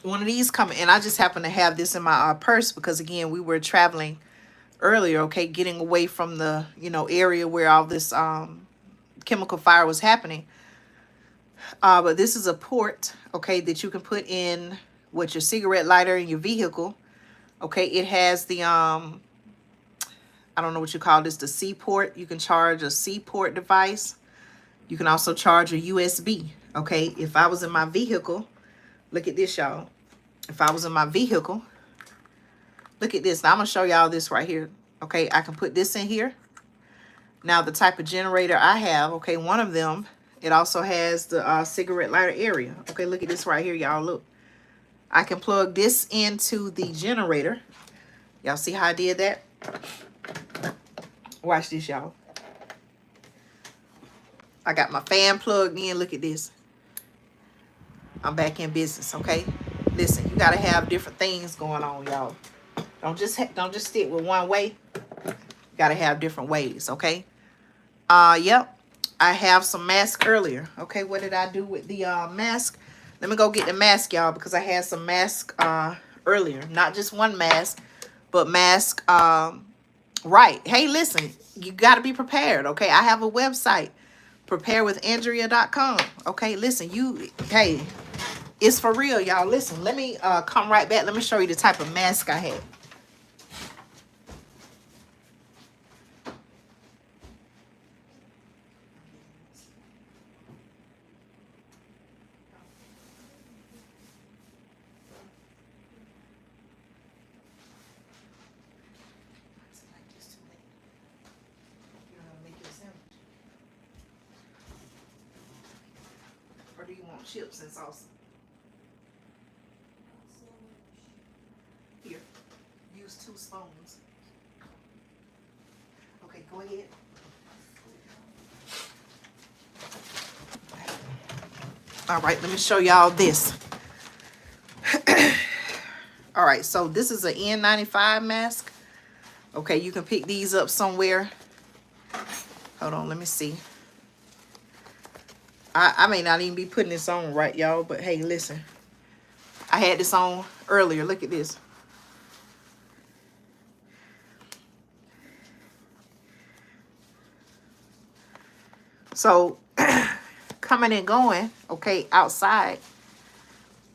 One of these coming, and I just happen to have this in my purse because, again, we were traveling earlier, okay? Getting away from the, you know, area where all this chemical fire was happening. But this is a port, okay, that you can put in with your cigarette lighter in your vehicle, okay? It has the, I don't know what you call this, the C port. You can charge a C port device. You can also charge a USB, okay? If I was in my vehicle, look at this, y'all. If I was in my vehicle, look at this. Now, I'm going to show y'all this right here, okay? I can put this in here. Now, the type of generator I have, okay, one of them, it also has the cigarette lighter area. Okay, look at this right here, y'all. Look. I can plug this into the generator. Y'all see how I did that? Watch this, y'all. I got my fan plugged in. Look at this. I'm back in business, okay? Listen, you got to have different things going on, y'all. Don't just stick with one way. You got to have different ways, okay? Yep. I have some mask earlier. Okay, what did I do with the mask? Let me go get the mask, y'all, because I had some mask earlier. Not just one mask, but mask right. Hey, listen, you got to be prepared, okay? I have a website, preparewithandrea.com. Okay, listen, hey, it's for real, y'all. Listen, let me come right back. Let me show you the type of mask I had. Or do you want chips and salsa? Here, use 2 spoons. Okay, go ahead. All right, let me show y'all this. All right, so this is an N95 mask. Okay, you can pick these up somewhere. Hold on, let me see. I may not even be putting this on right, y'all, but hey, listen. I I had this on earlier. Look at this. So coming and going, okay, outside,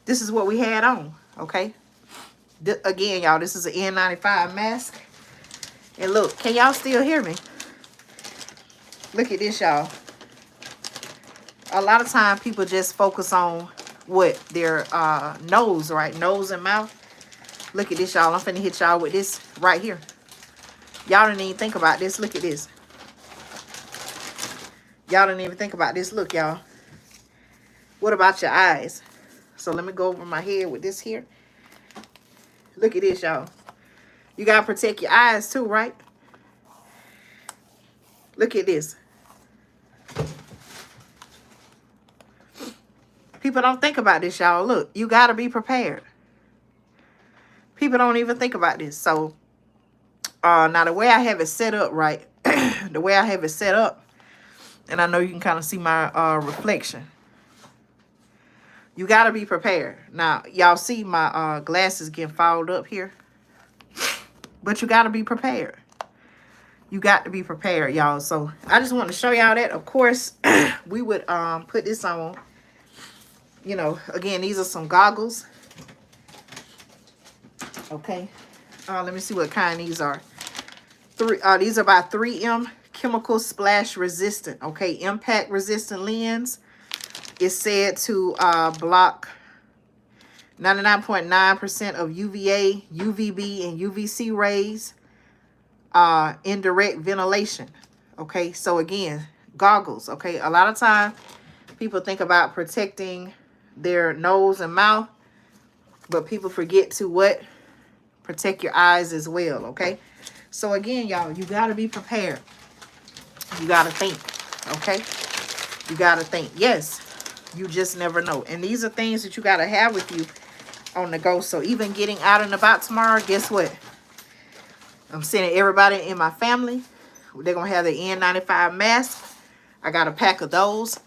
this is what we had on, okay? Again, y'all, this is an N95 mask. And look, can y'all still hear me? Look at this, y'all. A lot of time people just focus on what? Their nose, right? Nose and mouth. Look at this, y'all. I'm finna hit y'all with this right here. Y'all didn't even think about this. Look at this. Y'all didn't even think about this. Look, y'all. What about your eyes? So let me go over my head with this here. Look at this, y'all. You gotta protect your eyes too, right? Look at this. People don't think about this, y'all. Look, you gotta be prepared. People don't even think about this. So, now the way I have it set up, right? The way I have it set up, and I know you can kind of see my reflection. You got to be prepared. Now, y'all see my glasses getting fouled up here. But you got to be prepared. You got to be prepared, y'all. So, I just want to show y'all that. Of course, we would put this on. You know, again, these are some goggles. Okay. Let me see what kind these are. These are by 3M chemical splash resistant. Okay, impact resistant lens. It's said to block 99.9% of UVA, UVB, and UVC rays. Indirect ventilation. Okay, so again, goggles. Okay, a lot of time people think about protecting their nose and mouth, but people forget to what? Protect your eyes as well. Okay, so again, y'all, you got to be prepared. You got to think. Okay, you got to think. Yes, you just never know. And these are things that you got to have with you on the go. So even getting out and about tomorrow, guess what? I'm sending everybody in my family. They're going to have the N95 mask. I got a pack of those.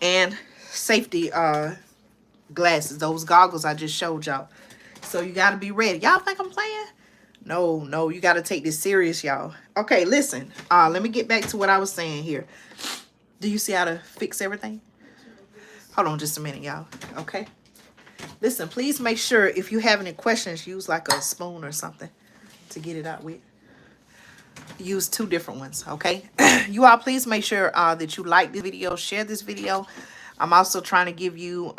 And safety glasses. Those goggles I just showed y'all. So you got to be ready. Y'all think I'm playing? No. You got to take this serious, y'all. Okay, listen. Let me get back to what I was saying here. Do you see how to fix everything? Hold on just a minute, y'all. Okay. Listen, please make sure if you have any questions, use like a spoon or something to get it out with. Use 2 different ones, okay? You all please make sure that you like this video, share this video. I'm also trying to give you,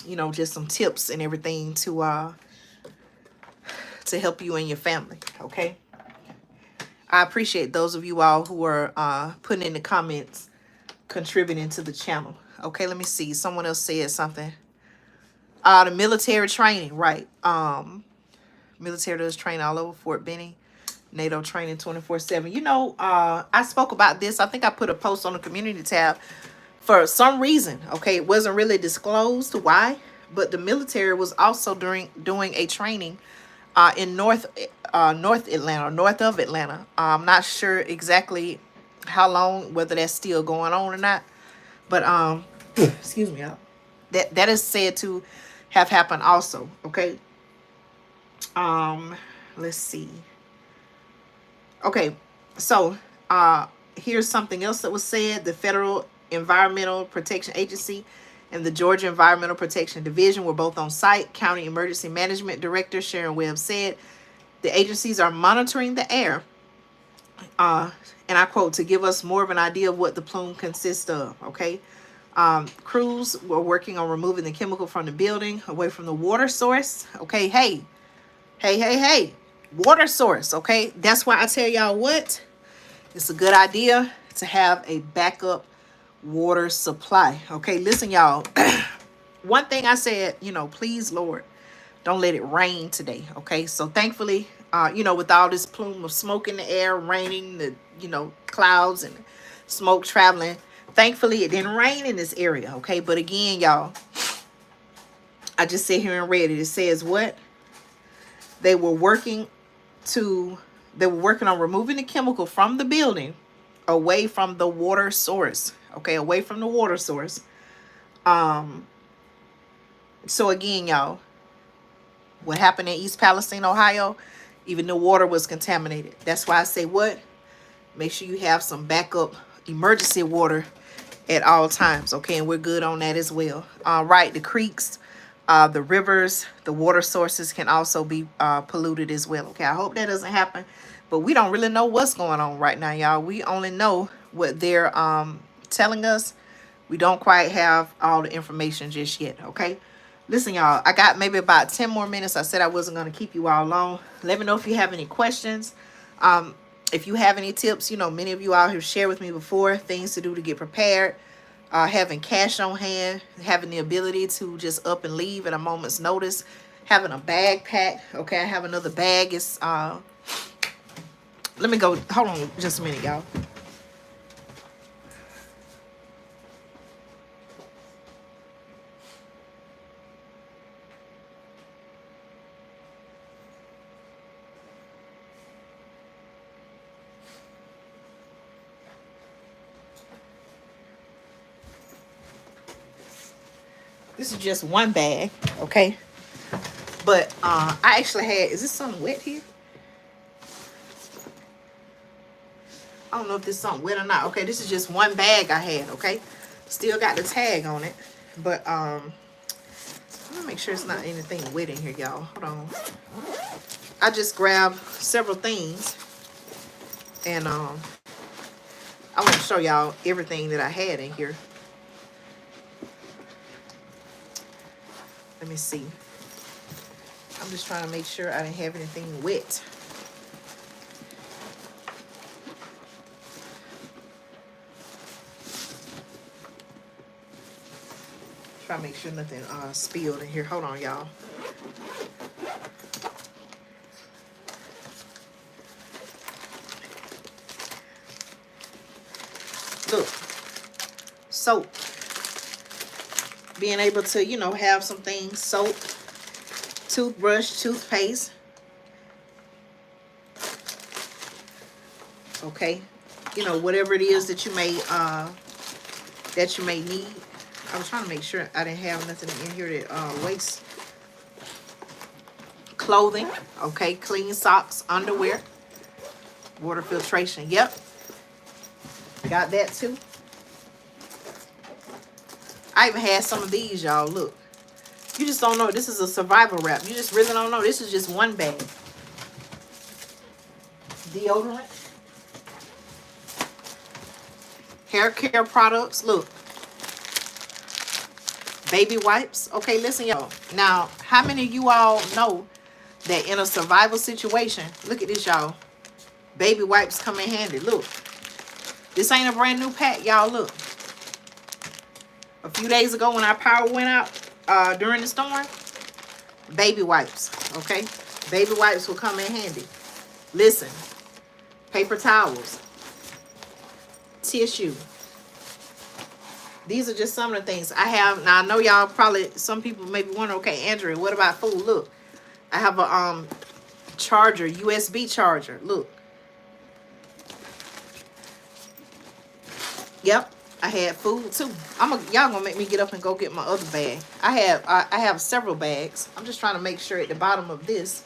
you know, just some tips and everything to help you and your family, okay? I appreciate those of you all who are putting in the comments, contributing to the channel. Okay, let me see. Someone else said something. The military training, right? Military does train all over Fort Benning. NATO training 24/7. You know, I spoke about this. I think I put a post on the community tab for some reason. Okay, it wasn't really disclosed why, but the military was also doing a training in North Atlanta, north of Atlanta. I'm not sure exactly how long, whether that's still going on or not. But excuse me, y'all. That is said to have happened also. Okay. Let's see. Okay, so here's something else that was said. The Federal Environmental Protection Agency and the Georgia Environmental Protection Division were both on site. County Emergency Management Director Sharon Webb said the agencies are monitoring the air, and I quote, to give us more of an idea of what the plume consists of. Okay, crews were working on removing the chemical from the building away from the water source. Okay, hey, water source. Okay, that's why I tell y'all what, it's a good idea to have a backup water supply. Okay, listen, y'all. One thing I said, you know, please, Lord, don't let it rain today. Okay, so thankfully, you know, with all this plume of smoke in the air, raining, the, you know, clouds and smoke traveling, thankfully it didn't rain in this area. Okay, but again, y'all, I just sit here and read it. It says what? They were working on removing the chemical from the building away from the water source. Okay, away from the water source. So again, y'all, what happened in East Palestine, Ohio, even the water was contaminated. That's why I say what? Make sure you have some backup emergency water at all times, okay? And we're good on that as well. Right, the creeks, the rivers, the water sources can also be polluted as well, okay? I hope that doesn't happen, but we don't really know what's going on right now, y'all. We only know what they're telling us. We don't quite have all the information just yet, okay? Listen, y'all, I got maybe about 10 more minutes. I said I wasn't going to keep you all long. Let me know if you have any questions. If you have any tips, you know, many of you all have shared with me before, things to do to get prepared, having cash on hand, having the ability to just up and leave at a moment's notice, having a bag packed. Okay, I have another bag. It's, let me go, hold on just a minute, y'all. This is just one bag, okay? But I actually had, is this something wet here? I don't know if this is something wet or not. Okay, this is just one bag I had, okay? Still got the tag on it. But let me make sure it's not anything wet in here, y'all. Hold on. I just grabbed several things. And I want to show y'all everything that I had in here. Let me see. I'm just trying to make sure I didn't have anything wet. Try to make sure nothing spilled in here. Hold on, y'all. Look, soap. Being able to, you know, have some things, soap, toothbrush, toothpaste. Okay, you know, whatever it is that you may need. I was trying to make sure I didn't have nothing in here that waste. Clothing, okay, clean socks, underwear, water filtration. Yep, got that too. I even had some of these, y'all. Look, you just don't know. This is a survival wrap. You just really don't know. This is just one bag. Deodorant, hair care products. Look, baby wipes. Okay, listen, y'all. Now, how many of you all know that in a survival situation, look at this, y'all, baby wipes come in handy. Look, this ain't a brand new pack, y'all. Look, a few days ago when our power went out during the storm, baby wipes, okay? Baby wipes will come in handy. Listen, paper towels, tissue. These are just some of the things I have. Now, I know y'all probably, some people may be wondering, okay, Andrea, what about food? Look, I have a charger, USB charger. Look. Yep. I had food too. Y'all gonna make me get up and go get my other bag. I have several bags. I'm just trying to make sure at the bottom of this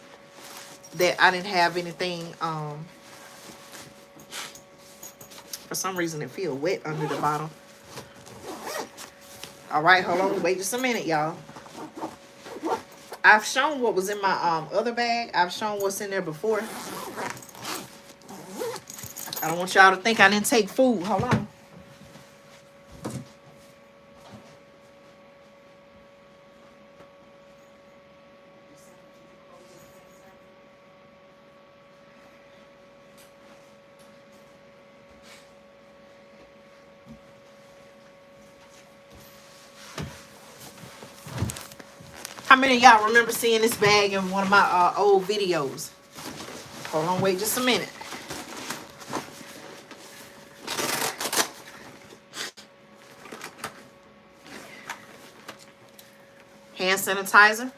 that I didn't have anything. For some reason it feels wet under the bottom. All right, hold on. Wait just a minute, y'all. I've shown what was in my other bag. I've shown what's in there before. I don't want y'all to think I didn't take food. Hold on. How many of y'all remember seeing this bag in one of my old videos? Hold on, wait just a minute. Hand sanitizer.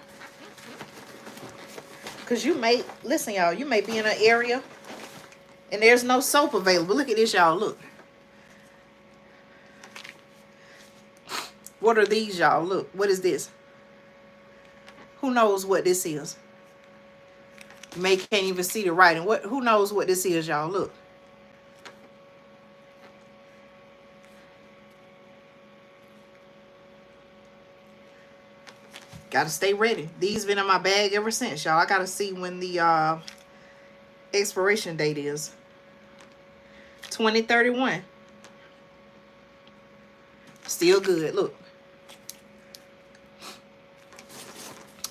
Because you may, listen y'all, you may be in an area and there's no soap available. Look at this, y'all, look. What are these, y'all? Look, what is this? Who knows what this is? You may can't even see the writing. Who knows what this is, y'all? Look. Gotta stay ready. These been in my bag ever since, y'all. I gotta see when the expiration date is. 2031. Still good. Look.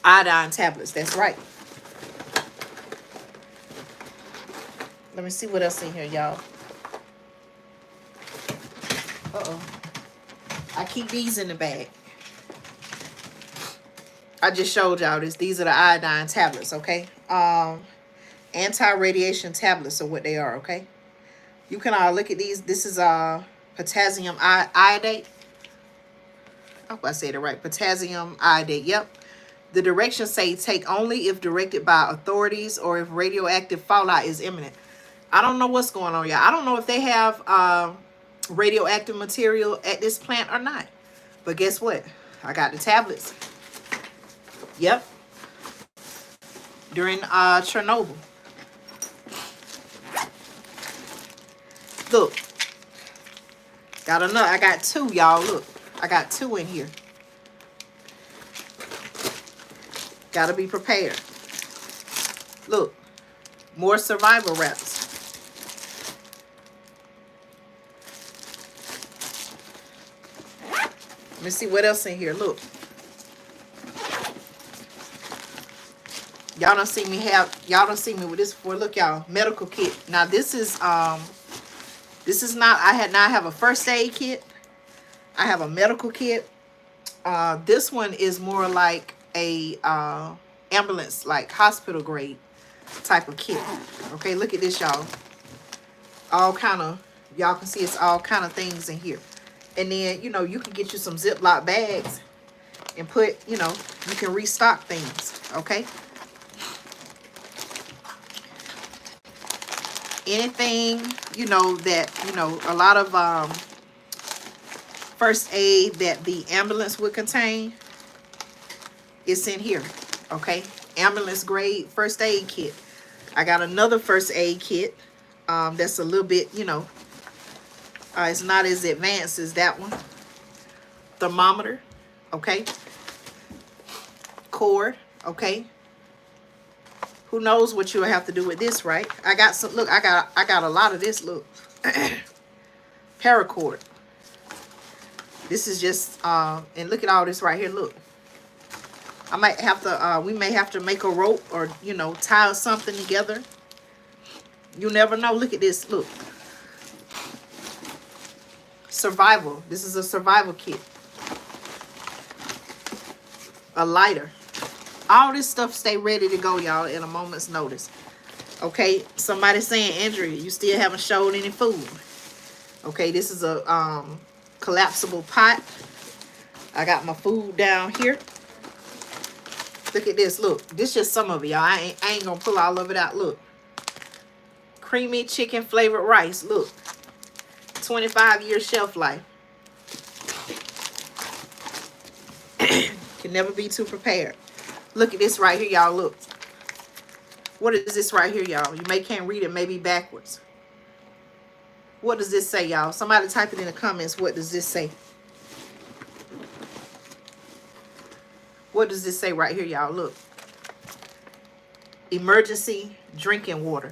Iodine tablets. That's right. Let me see what else in here, y'all. Uh-oh. I keep these in the bag. I just showed y'all this. These are the iodine tablets, okay? Anti-radiation tablets are what they are, okay? You can look at these. This is potassium iodate. I hope I said it right. Potassium iodate, yep. The directions say take only if directed by authorities or if radioactive fallout is imminent. I don't know what's going on, y'all. I don't know if they have radioactive material at this plant or not. But guess what? I got the tablets. Yep. During Chernobyl. Look. Got another. I got two, y'all. Look. I got two in here. Gotta be prepared. Look. More survival wraps. Let me see what else in here. Look. Y'all don't see me with this before. Look, y'all, medical kit. Now this is not, I have a first aid kit. I have a medical kit. This one is more like a ambulance, like hospital grade type of kit. Okay, look at this, y'all. All kind of, y'all can see it's all kind of things in here. And then, you know, you can get you some Ziploc bags and put, you know, you can restock things, okay? Anything, you know, that, you know, a lot of first aid that the ambulance would contain, it's in here, okay? Ambulance grade first aid kit. I got another first aid kit that's a little bit, you know, it's not as advanced as that one. Thermometer, okay? Cord, okay? Who knows what you'll have to do with this, right? I got some, look, I got a lot of this, look. Paracord. This is just, and look at all this right here, look. I might have to, we may have to make a rope or, you know, tie something together. You never know. Look at this, look. Survival. This is a survival kit. A lighter. All this stuff stay ready to go, y'all, in a moment's notice. Okay, somebody saying, Andrea, you still haven't showed any food. Okay, this is a collapsible pot. I got my food down here. Look at this, look. This just some of it, y'all. I ain't gonna pull all of it out, look. Creamy chicken flavored rice, look. 25-year shelf life. Can never be too prepared. Look at this right here, y'all. Look. What is this right here, y'all? You can't read it, maybe backwards. What does this say, y'all? Somebody type it in the comments. What does this say? What does this say right here, y'all? Look. Emergency drinking water.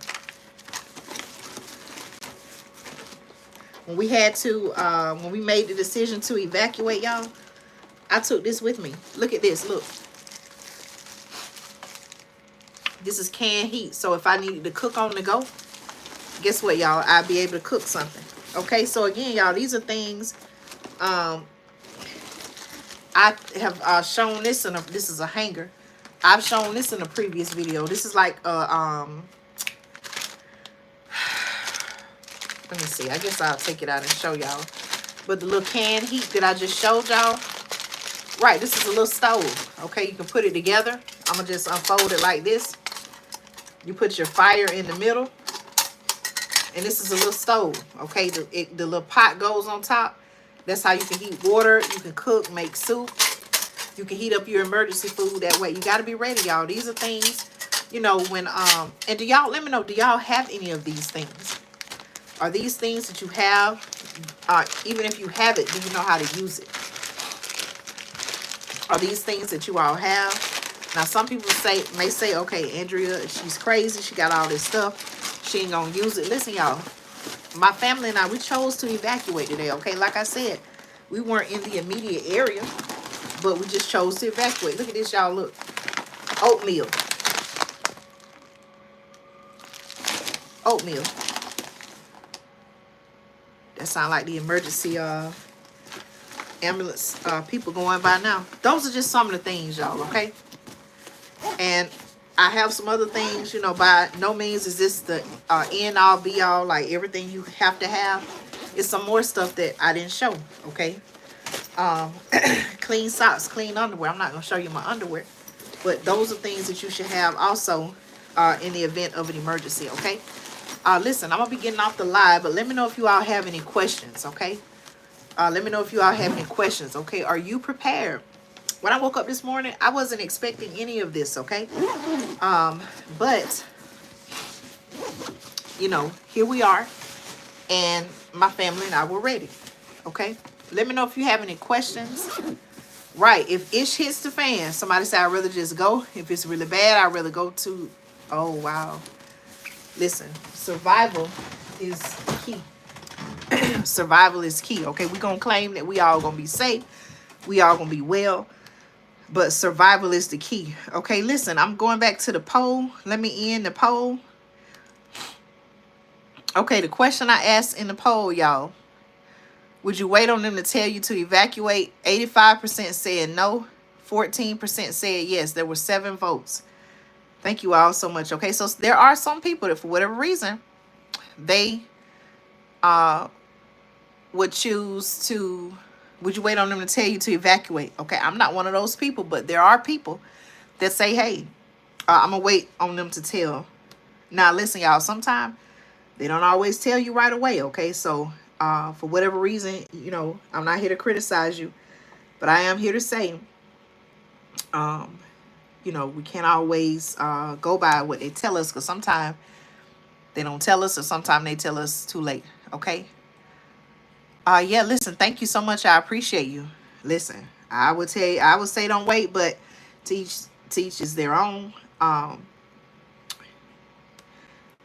When we had to, when we made the decision to evacuate, y'all, I took this with me. Look at this, look. This is canned heat, so if I needed to cook on the go, guess what, y'all? I'll be able to cook something. Okay, so again, y'all, these are things. I have shown this in a. This is a hanger. I've shown this in a previous video. This is like a let me see. I guess I'll take it out and show y'all. But the little canned heat that I just showed y'all, right? This is a little stove. Okay, you can put it together. I'm gonna just unfold it like this. You put your fire in the middle, and this is a little stove. Okay, the little pot goes on top. That's how you can heat water. You can cook, make soup. You can heat up your emergency food that way. You got to be ready, y'all. These are things, you know, when, and do y'all, let me know, do y'all have any of these things? Are these things that you have, even if you have it, do you know how to use it? Are these things that you all have? Now, some people may say, okay, Andrea, she's crazy. She got all this stuff. She ain't going to use it. Listen, y'all, my family and I, we chose to evacuate today, okay? Like I said, we weren't in the immediate area, but we just chose to evacuate. Look at this, y'all. Look. Oatmeal. Oatmeal. That sound like the emergency ambulance people going by now. Those are just some of the things, y'all, okay? And I have some other things, you know, by no means is this the end all be all, like everything you have to have. It's some more stuff that I didn't show, okay? Clean socks, clean underwear. I'm not going to show you my underwear, but those are things that you should have also in the event of an emergency, okay? Listen, I'm going to be getting off the live, but let me know if you all have any questions, okay? Let me know if you all have any questions, okay? Are you prepared? When I woke up this morning, I wasn't expecting any of this, okay? But, you know, here we are, and my family and I were ready, okay? Let me know if you have any questions. Right, if ish hits the fan, somebody say, I'd rather just go. If it's really bad, I'd rather go to, oh, wow. Listen, survival is key. Survival is key, okay? We're going to claim that we all going to be safe. We all going to be well. But survival is the key. Okay, listen, I'm going back to the poll. Let me end the poll. Okay, the question I asked in the poll, y'all. Would you wait on them to tell you to evacuate? 85% said no. 14% said yes. There were 7 votes. Thank you all so much. Okay, so there are some people that for whatever reason, they would choose to, would you wait on them to tell you to evacuate? Okay, I'm not one of those people, but there are people that say, hey, I'm going to wait on them to tell. Now, listen, y'all, sometimes they don't always tell you right away, okay? So, for whatever reason, you know, I'm not here to criticize you, but I am here to say, you know, we can't always go by what they tell us, because sometimes they don't tell us, or sometimes they tell us too late, okay? Yeah, listen, thank you so much. I appreciate you. Listen, I would say don't wait, but teach is their own. Let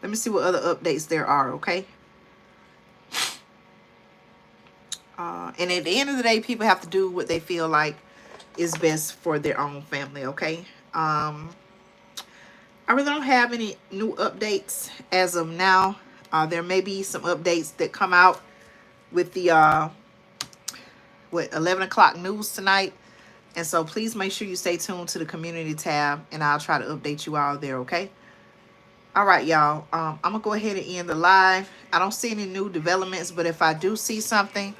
me see what other updates there are, okay? And at the end of the day, people have to do what they feel like is best for their own family, okay? I really don't have any new updates as of now. There may be some updates that come out with the 11 o'clock news tonight, and so please make sure you stay tuned to the community tab, and I'll try to update you all there, okay? All right, y'all, I'm gonna go ahead and end the live. I don't see any new developments, but if I do see something,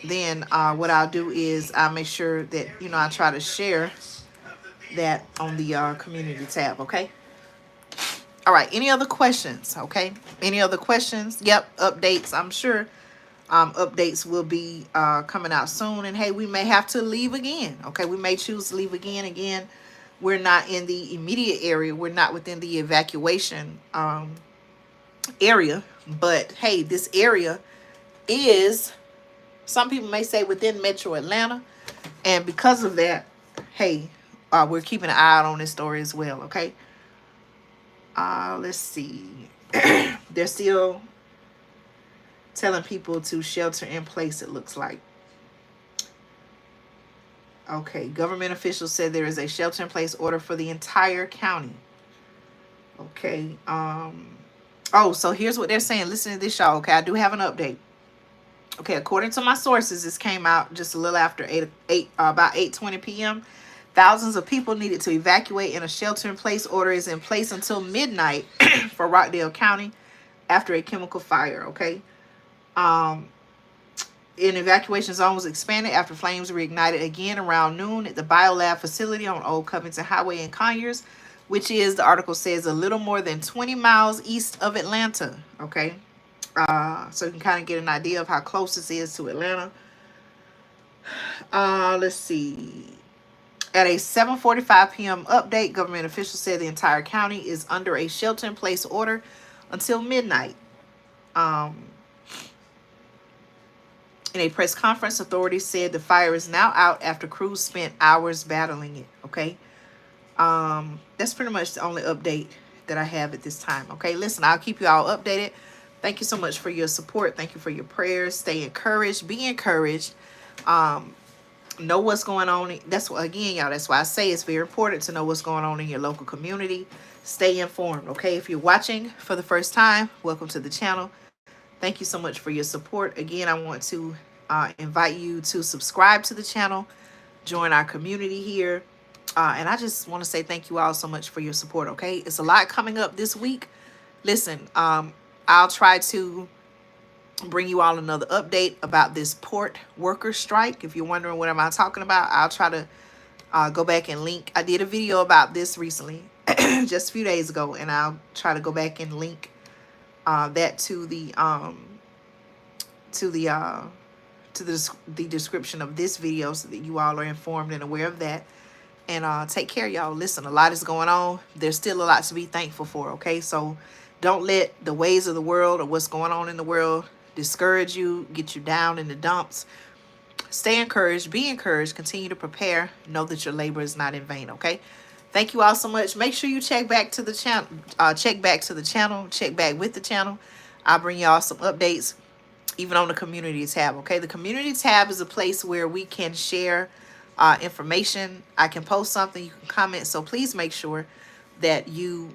then what I'll do is I'll make sure that, you know, I try to share that on the community tab, okay? All right, any other questions, okay? Any other questions? Yep, updates, I'm sure updates will be coming out soon. And hey, we may have to leave again, okay? We may choose to leave again. We're not in the immediate area. We're not within the evacuation area. But hey, this area is, some people may say, within Metro Atlanta. And because of that, hey, we're keeping an eye out on this story as well, okay? Let's see. They're still telling people to shelter in place, it looks like. Okay, government officials said there is a shelter in place order for the entire county. Okay. Oh, so here's what they're saying. Listen to this, y'all. Okay, I do have an update. Okay, according to my sources, this came out just a little after about 8:20 p.m. Thousands of people needed to evacuate, and a shelter-in-place order is in place until midnight for Rockdale County after a chemical fire. Okay. An evacuation zone was expanded after flames reignited again around noon at the biolab facility on Old Covington Highway in Conyers, which is, the article says, a little more than 20 miles east of Atlanta. Okay. So you can kind of get an idea of how close this is to Atlanta. Let's see. At a 7:45 p.m. update, government officials said the entire county is under a shelter-in-place order until midnight. Um, in a press conference, authorities said the fire is now out after crews spent hours battling it. Okay, that's pretty much the only update that I have at this time. Okay, listen, I'll keep you all updated. Thank you so much for your support. Thank you for your prayers. Stay encouraged. Be encouraged. Know what's going on. That's what, again, y'all, that's why I say it's very important to know what's going on in your local community. Stay informed. Okay, if you're watching for the first time, welcome to the channel. Thank you so much for your support. Again, I want to invite you to subscribe to the channel, join our community here. And I just want to say thank you all so much for your support, okay? It's a lot coming up this week. Listen, I'll try to bring you all another update about this port worker strike. If you're wondering what am I talking about, I'll try to go back and link. I did a video about this recently, just a few days ago, and I'll try to go back and link that to the description of this video so that you all are informed and aware of that. And take care, y'all. Listen, a lot is going on. There's still a lot to be thankful for, okay? So don't let the ways of the world or what's going on in the world discourage you, get you down in the dumps. Stay encouraged, be encouraged, continue to prepare. Know that your labor is not in vain, okay? Thank you all so much. Make sure you check back to the channel, check back with the channel. I'll bring y'all some updates, even on the community tab, okay? The community tab is a place where we can share information. I can post something, you can comment. So please make sure that you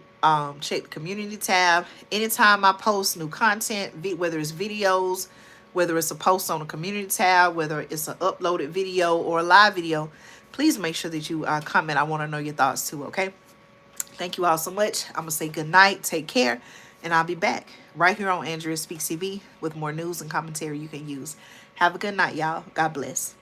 check the community tab. Anytime I post new content, whether it's videos, whether it's a post on the community tab, whether it's an uploaded video or a live video, please make sure that you comment. I want to know your thoughts too, okay? Thank you all so much. I'm going to say good night. Take care. And I'll be back right here on Andrea Speaks TV with more news and commentary you can use. Have a good night, y'all. God bless.